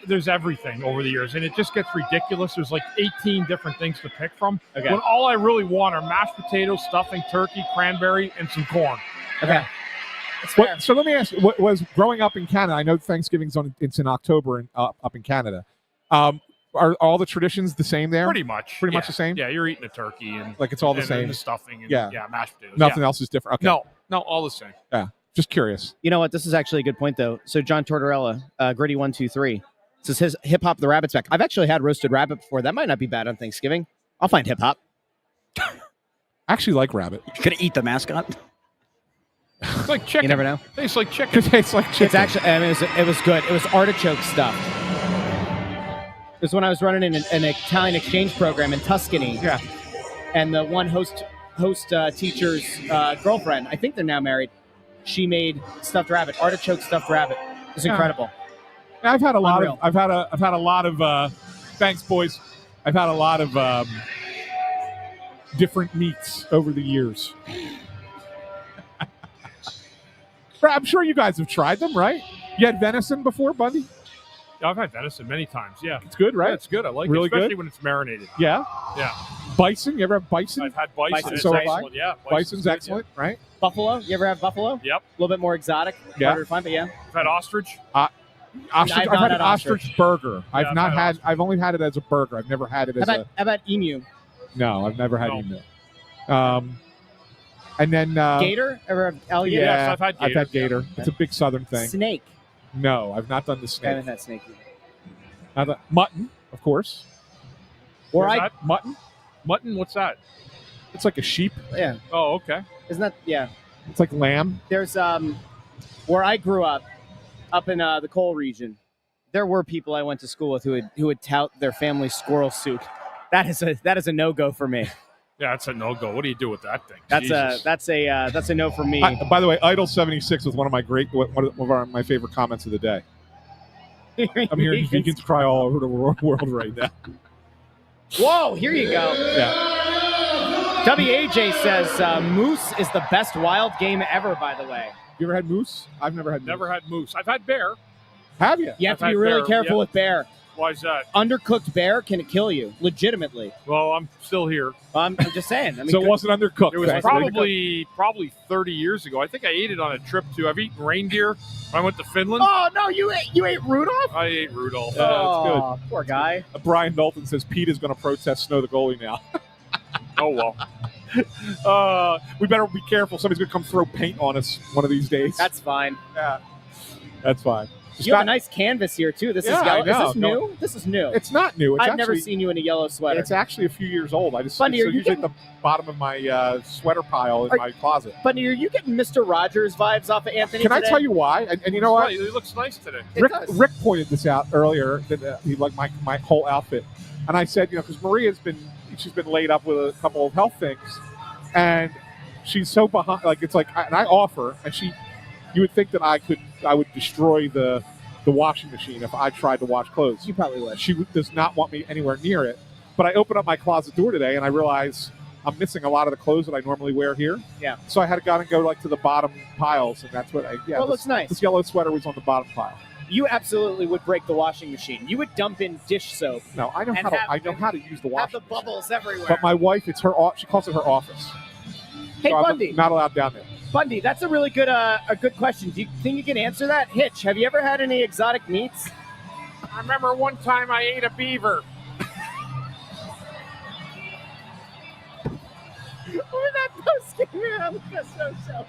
there's everything over the years, and it just gets ridiculous. There's like 18 different things to pick from. Okay. When all I really want are mashed potatoes, stuffing, turkey, cranberry, and some corn. Okay. That's fair. So let me ask you, what was growing up in Canada? I know Thanksgiving's it's in October and up in Canada. Are all the traditions the same there? Pretty much. Pretty much the same? Yeah, you're eating a turkey and Like it's all the and same? the stuffing and Yeah. mashed potatoes. Nothing else is different. Okay. No, all the same. Yeah. Just curious. You know what? This is actually a good point, though. So John Tortorella, Gritty123, says his hip hop the rabbit's back. I've actually had roasted rabbit before. That might not be bad on Thanksgiving. I'll find hip hop. I actually like rabbit. Could I eat the mascot? It's like chicken. You never know. Tastes like chicken. It tastes like chicken. It's actually, I mean, it was good. It was artichoke stuff. It was when I was running an Italian exchange program in Tuscany. Yeah. And the one host teacher's girlfriend, I think they're now married, she made stuffed rabbit, artichoke stuffed rabbit. It was incredible. I've had a lot Unreal. of I've had a lot of thanks boys. I've had a lot of different meats over the years. I'm sure you guys have tried them, right? You had venison before, Bundy? I've had venison many times. Yeah, It's good, right? Yeah, it's good. I like Really it, especially good? when it's marinated. Yeah. Yeah. Bison. You ever have bison? I've had bison. Bison, It's so have I. excellent. Yeah, Bison's good, excellent, right? Buffalo. You ever have buffalo? Yep. A little bit more exotic. Yeah. Harder to find, but yeah. I've had ostrich. Ostrich. I've I've not had had an ostrich burger. Yeah, I've I've not had had. ostrich. I've only had it as a burger. I've never had it How as about, how about emu? No, I've never had No. emu. And then Gator? Ever have alligator? Yeah, Yes, I've had I've had gator. gator. It's a big southern thing. Snake. No, I've not done the I snake. haven't had snake either. Mutton, of course. Or Where's I, that? Mutton? What's that? It's like a sheep. yeah. Oh, okay. Isn't that, yeah. It's like lamb. There's, where I grew up in the coal region, there were people I went to school with who would tout their family squirrel soup. That is a no-go for me. Yeah, it's a no-go. What do you do with that thing? That's Jesus. a no for me. By the way, Idol 76 was one of my my favorite comments of the day. I'm hearing vegans cry all over the world right now. Whoa, here you go. Yeah. WAJ says moose is the best wild game ever, by the way. You ever had moose? I've never had moose. Never had moose. I've had bear. Have you? You have I've to be had really bear, careful yeah. with bear. Why is that? Undercooked bear can kill you, legitimately. Well, I'm still here. I'm just saying. I mean, So it wasn't undercooked. It was right? probably 30 years ago. I think I ate it on a trip to. I've eaten reindeer. I went to Finland. Oh no, you ate Rudolph? I ate Rudolph. Yeah, that's Oh, poor guy. Brian Dalton says Pete is going to protest Snow the goalie now. Oh well. We better be careful. Somebody's going to come throw paint on us one of these days. That's fine. yeah. That's fine. You have a nice canvas here too. This Yeah, is yellow. I know. Is this new? This is new. It's not new. It's I've actually, never seen you in a yellow sweater. It's actually a few years old. I just Bundy, it's are you usually getting- at the bottom of my sweater pile in my closet. Bundy, are you getting Mr. Rogers vibes off of Anthony Can I today? tell you why? And you know what? It looks nice today. It does. Rick pointed this out earlier that he liked my whole outfit, and I said, because Maria's been laid up with a couple of health things, and she's so behind. Like it's like, and I offer, and you would think that I would destroy the washing machine if I tried to wash clothes. You probably would. She does not want me anywhere near it. But I opened up my closet door today, and I realized I'm missing a lot of the clothes that I normally wear here. Yeah. So I had to go to the bottom piles, and that's what I. Yeah. Well, it looks nice. This yellow sweater was on the bottom pile. You absolutely would break the washing machine. You would dump in dish soap. No, I know And I know how to use the Have washing the bubbles everywhere. But my wife, it's her. She calls it her office. Hey, So I'm Bundy. not allowed down there. Bundy, that's a really good question. Do you think you can answer that? Hitch, have you ever had any exotic meats? I remember one time I ate a beaver. We're not post-game on the show.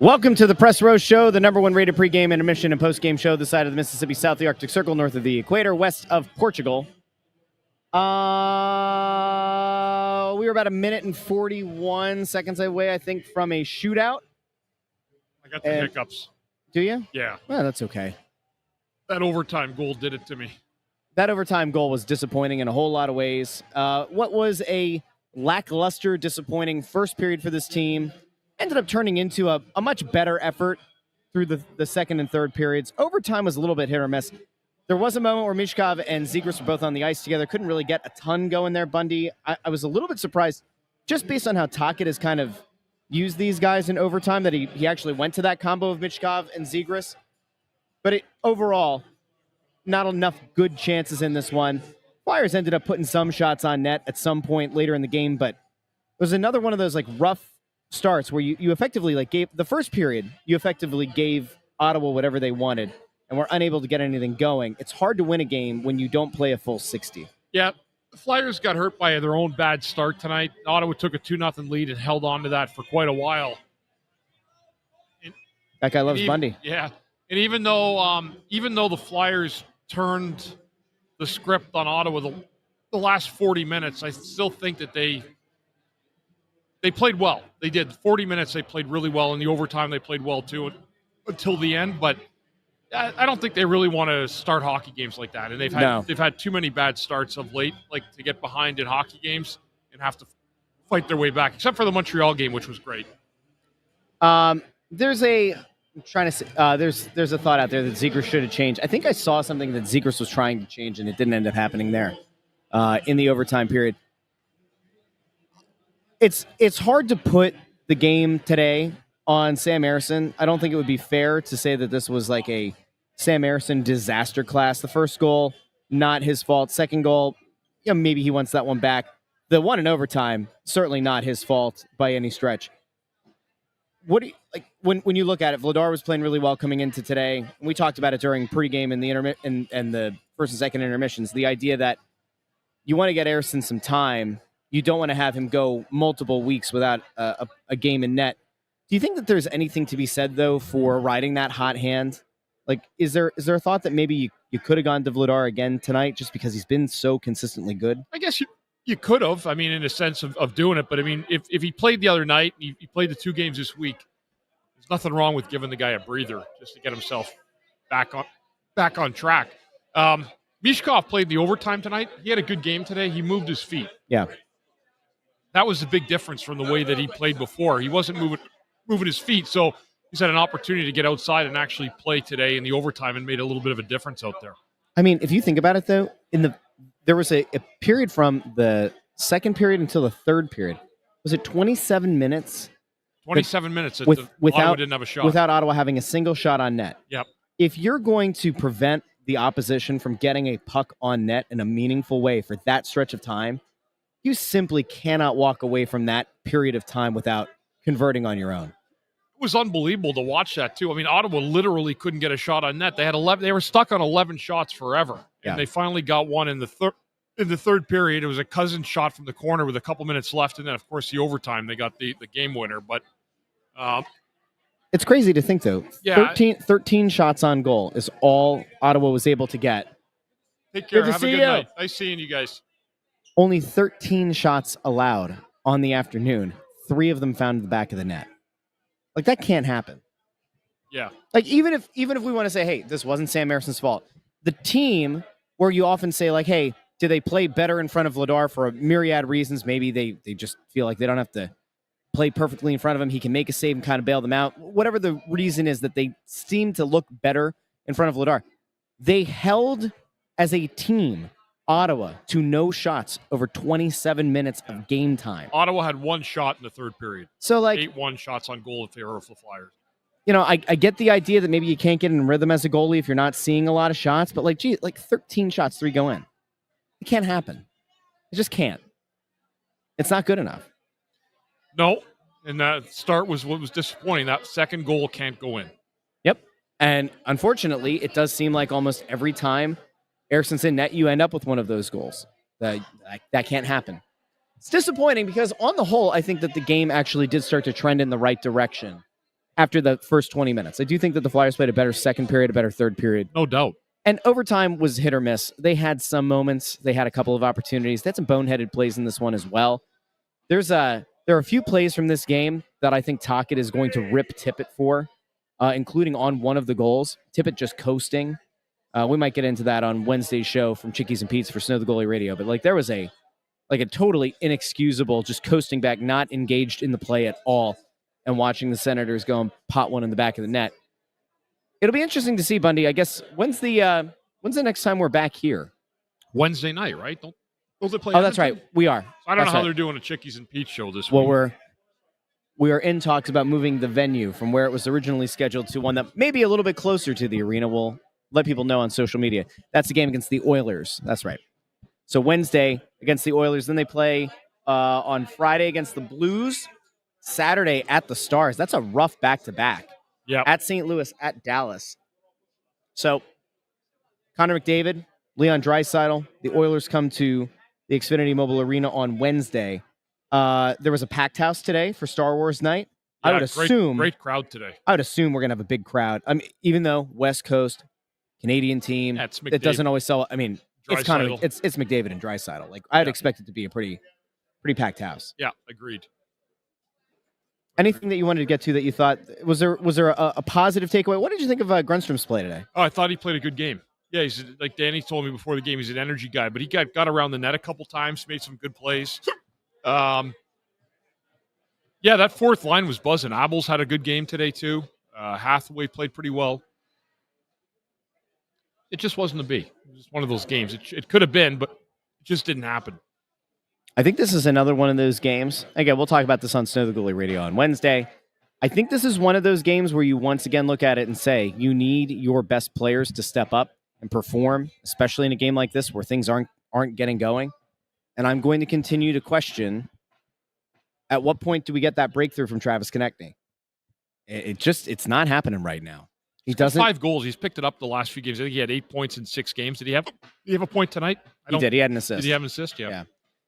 Welcome to the Press Row Show, the number one rated pregame, intermission, and postgame show this side of the Mississippi, south of the Arctic Circle, north of the equator, west of Portugal. We were about a minute and 41 seconds away, I think, from a shootout. I got the hiccups. Do you? Yeah. Well, that's okay. That overtime goal did it to me. That overtime goal was disappointing in a whole lot of ways. What was a lackluster, disappointing first period for this team ended up turning into a much better effort through the second and third periods. Overtime was a little bit hit or miss. There was a moment where Mishkov and Zegras were both on the ice together. Couldn't really get a ton going there, Bundy. I was a little bit surprised, just based on how Tocchet has kind of used these guys in overtime, that he actually went to that combo of Mishkov and Zegras. But overall, not enough good chances in this one. Flyers ended up putting some shots on net at some point later in the game, but it was another one of those rough starts where you effectively gave the first period, you effectively gave Ottawa whatever they wanted and were unable to get anything going. It's hard to win a game when you don't play a full 60. Yeah, the Flyers got hurt by their own bad start tonight. Ottawa took a 2-0 lead and held on to that for quite a while. That guy loves Bundy. Yeah, and even though the Flyers turned the script on Ottawa the last 40 minutes, I still think that they played well. They did. 40 minutes, they played really well. In the overtime, they played well, too, until the end. But I don't think they really want to start hockey games like that. And they've had too many bad starts of late, to get behind in hockey games and have to fight their way back, except for the Montreal game, which was great. There's a thought out there that Zegras should have changed. I think I saw something that Zegras was trying to change, and it didn't end up happening there in the overtime period. It's hard to put the game today on Sam Ersson. I don't think it would be fair to say that this was a Sam Ersson disaster class. The first goal, not his fault. Second goal, maybe he wants that one back. The one in overtime, certainly not his fault by any stretch. What do you, when you look at it? Vladar was playing really well coming into today. We talked about it during pregame and the first and second intermissions. The idea that you want to get Ersson some time. You don't want to have him go multiple weeks without a game in net. Do you think that there's anything to be said, though, for riding that hot hand? Is there a thought that maybe you could have gone to Vladar again tonight just because he's been so consistently good? I guess you could have. In a sense of doing it. But, if he played the other night, he played the 2 games this week, there's nothing wrong with giving the guy a breather just to get himself back on track. Mishkov played the overtime tonight. He had a good game today. He moved his feet. Yeah. That was the big difference from the way that he played before. He wasn't moving his feet, so he's had an opportunity to get outside and actually play today in the overtime and made a little bit of a difference out there. If you think about it, though, there was a period from the second period until the third period. Was it 27 minutes? 27 minutes without Ottawa didn't have a shot. Without Ottawa having a single shot on net. Yep. If you're going to prevent the opposition from getting a puck on net in a meaningful way for that stretch of time, you simply cannot walk away from that period of time without converting on your own. It was unbelievable to watch that, too. Ottawa literally couldn't get a shot on net. They had 11. They were stuck on 11 shots forever, and they finally got one in the third period. It was a cousin shot from the corner with a couple minutes left, and then, of course, the overtime. They got the game winner. But it's crazy to think, though. Yeah, 13 shots on goal is all Ottawa was able to get. Take care. Have a good night. Nice seeing you guys. Only 13 shots allowed on the afternoon. 3 of them found the back of the net. That can't happen. Yeah. Even if we want to say, hey, this wasn't Sam Ersson's fault. The team, where you often say, hey, do they play better in front of Vladar for a myriad reasons? Maybe they just feel like they don't have to play perfectly in front of him. He can make a save and kind of bail them out. Whatever the reason is that they seem to look better in front of Vladar. They held, as a team, Ottawa to no shots over 27 minutes of game time. Ottawa had 1 shot in the third period. So 8-1 shots on goal in favor of the Flyers. I get the idea that maybe you can't get in rhythm as a goalie if you're not seeing a lot of shots, but 13 shots, 3 go in. It can't happen. It just can't. It's not good enough. No, and that start was what was disappointing. That second goal can't go in. Yep. And unfortunately, it does seem like almost every time Ersson's in net, you end up with one of those goals. That can't happen. It's disappointing because on the whole, I think that the game actually did start to trend in the right direction after the first 20 minutes. I do think that the Flyers played a better second period, a better third period. No doubt. And overtime was hit or miss. They had some moments. They had a couple of opportunities. They had some boneheaded plays in this one as well. There are a few plays from this game that I think Tocchet is going to rip Tippett for, including on one of the goals. Tippett just coasting. We might get into that on Wednesday's show from Chickies and Pete's for Snow the Goalie Radio. But there was a totally inexcusable, just coasting back, not engaged in the play at all, and watching the Senators go and pot one in the back of the net. It'll be interesting to see, Bundy. I guess when's the next time we're back here? Wednesday night, right? Don't they play? Oh, that's right. We are. I don't know how they're doing a Chickies and Pete show this week. Well, we are in talks about moving the venue from where it was originally scheduled to one that may be a little bit closer to the arena. We'll let people know on social media. That's the game against the Oilers. That's right. So Wednesday against the Oilers. Then they play on Friday against the Blues. Saturday at the Stars. That's a rough back-to-back. Yeah. At St. Louis, at Dallas. So Connor McDavid, Leon Draisaitl, the Oilers come to the Xfinity Mobile Arena on Wednesday. There was a packed house today for Star Wars night. Yeah, I would assume great crowd today. I would assume we're gonna have a big crowd. I mean, even though West Coast Canadian team, it doesn't always sell. I mean, it's McDavid and Draisaitl. I'd expect it to be a pretty packed house. Yeah, agreed. Anything that you wanted to get to that you thought was there a positive takeaway? What did you think of Grundstrom's play today? Oh, I thought he played a good game. Yeah, he's like Danny told me before the game. He's an energy guy, but he got around the net a couple times, made some good plays. Yeah, that fourth line was buzzing. Abels had a good game today too. Hathaway played pretty well. It just wasn't to be. It was just one of those games. It could have been, but it just didn't happen. I think this is another one of those games. Again, we'll talk about this on Snow the Goalie Radio on Wednesday. I think this is one of those games where you once again look at it and say, you need your best players to step up and perform, especially in a game like this where things aren't getting going. And I'm going to continue to question, at what point do we get that breakthrough from Travis Konechny? It's not happening right now. He doesn't. 5 goals. He's picked it up the last few games. I think he had 8 points in 6 games. Did he have a point tonight? He did. He had an assist. Did he have an assist? Yeah.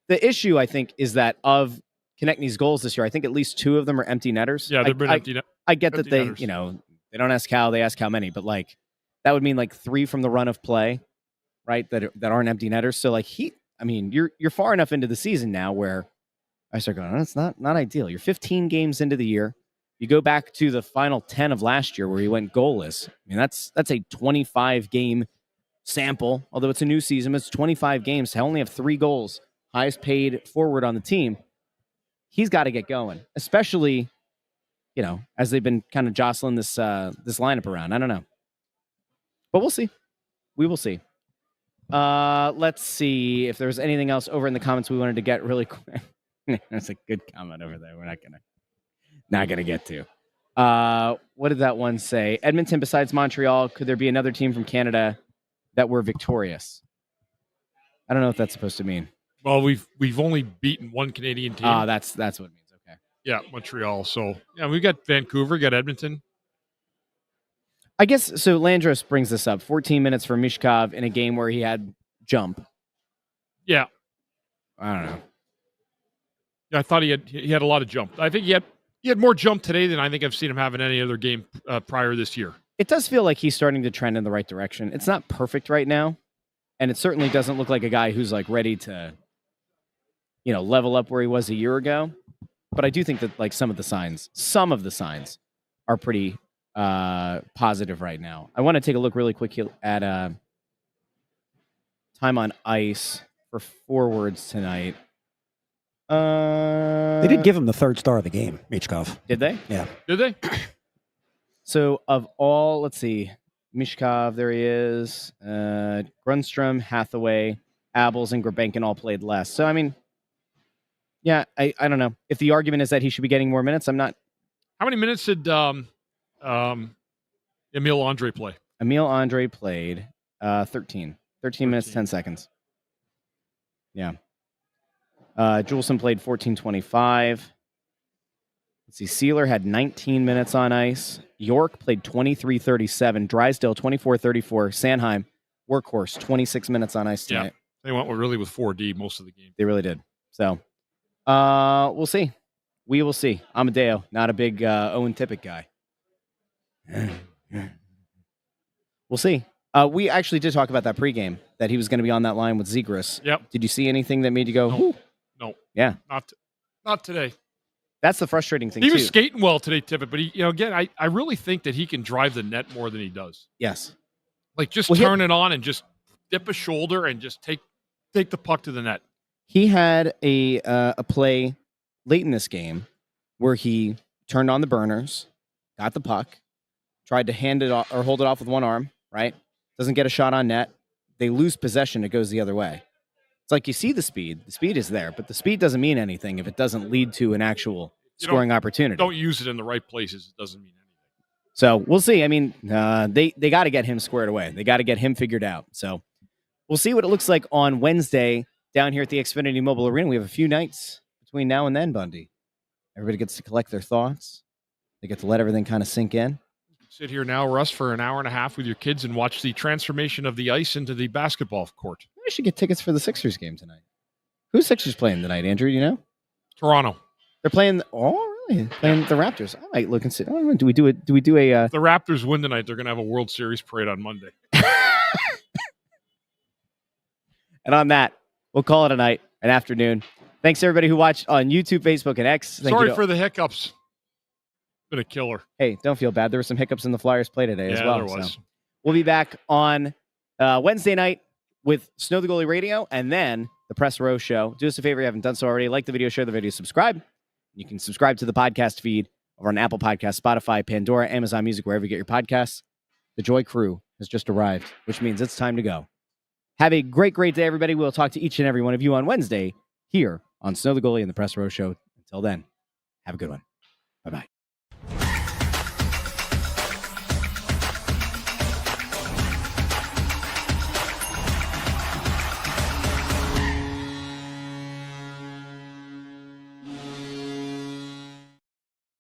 The issue, I think, is that of Konechny's goals this year, I think at least 2 of them are empty netters. Yeah, they've been empty netters. I get that they don't ask how, they ask how many, but that would mean 3 from the run of play, right? That aren't empty netters. So you're far enough into the season now where I start going, that's not ideal. You're 15 games into the year. You go back to the final 10 of last year where he went goalless. I mean, that's a 25 game sample. Although it's a new season, it's 25 games to only have 3 goals. Highest paid forward on the team. He's got to get going, especially, as they've been kind of jostling this lineup around. I don't know, but we'll see. We will see. Let's see if there's anything else over in the comments we wanted to get really quick. That's a good comment over there. We're not gonna get to. What did that one say? Edmonton, besides Montreal, could there be another team from Canada that were victorious? I don't know what that's supposed to mean. Well, we've only beaten one Canadian team. That's what it means. Okay. Yeah, Montreal. So yeah, we got Vancouver, we got Edmonton. I guess so. Landros brings this up. 14 minutes for Mishkov in a game where he had jump. Yeah. I don't know. Yeah, I thought he had a lot of jump. I think he had more jump today than I think I've seen him have in any other game prior this year. It does feel like he's starting to trend in the right direction. It's not perfect right now, and it certainly doesn't look like a guy who's ready to, level up where he was a year ago. But I do think that some of the signs are pretty positive right now. I want to take a look really quick at time on ice for forwards tonight. They did give him the 3rd star of the game, Michkov. Did they? Yeah. Did they? So of all, let's see, Mishkov, there he is. Grundstrom, Hathaway, Abels, and Grabenkin all played less. So, I mean, yeah, I don't know. If the argument is that he should be getting more minutes, I'm not. How many minutes did Emil Andre play? Emil Andre played 13. 13 minutes, 10 seconds. Yeah. Juleson played 14:25. Let's see. Sealer had 19 minutes on ice. York played 23:37. Drysdale 24:34. Sanheim, workhorse, 26 minutes on ice tonight. Yeah, they went really with 4D most of the game. They really did. So, we'll see. We will see. Amadeo, not a big Owen Tippett guy. We'll see. We actually did talk about that pregame, that he was going to be on that line with Zegras. Yep. Did you see anything that made you go, No. "Ooh"? No. Yeah. Not today. That's the frustrating thing, He too. was skating well today, Tippett, but again, I really think that he can drive the net more than he does. Yes. Like just Well, turn it on and just dip a shoulder and just take the puck to the net. He had a play late in this game where he turned on the burners, got the puck, tried to hand it off or hold it off with one arm, right? Doesn't get a shot on net. They lose possession. It goes the other way. It's like you see the speed. The speed is there, but the speed doesn't mean anything if it doesn't lead to an actual scoring opportunity. Don't use it in the right places. It doesn't mean anything. So we'll see. I mean, they got to get him squared away. They got to get him figured out. So we'll see what it looks like on Wednesday down here at the Xfinity Mobile Arena. We have a few nights between now and then, Bundy. Everybody gets to collect their thoughts. They get to let everything kind of sink in. Sit here now, Russ, for an hour and a half with your kids and watch the transformation of the ice into the basketball court. I should get tickets for the Sixers game tonight. Who's Sixers playing tonight, Andrew? You know? Toronto. They're playing. Really? Playing the Raptors. I might look and see. I don't know. Do we do it? Do we do a? If the Raptors win tonight, they're going to have a World Series parade on Monday. And on that, we'll call it a night, an afternoon. Thanks everybody who watched on YouTube, Facebook, and X. Sorry for the hiccups. Been a killer. Hey, don't feel bad. There were some hiccups in the Flyers play today as well. There was. So we'll be back on Wednesday night with Snow the Goalie Radio and then the Press Row Show. Do us a favor if you haven't done so already. Like the video, share the video, subscribe. You can subscribe to the podcast feed over on Apple Podcasts, Spotify, Pandora, Amazon Music, wherever you get your podcasts. The Joy Crew has just arrived, which means it's time to go. Have a great, great day, everybody. We'll talk to each and every one of you on Wednesday here on Snow the Goalie and the Press Row Show. Until then, have a good one. Bye-bye.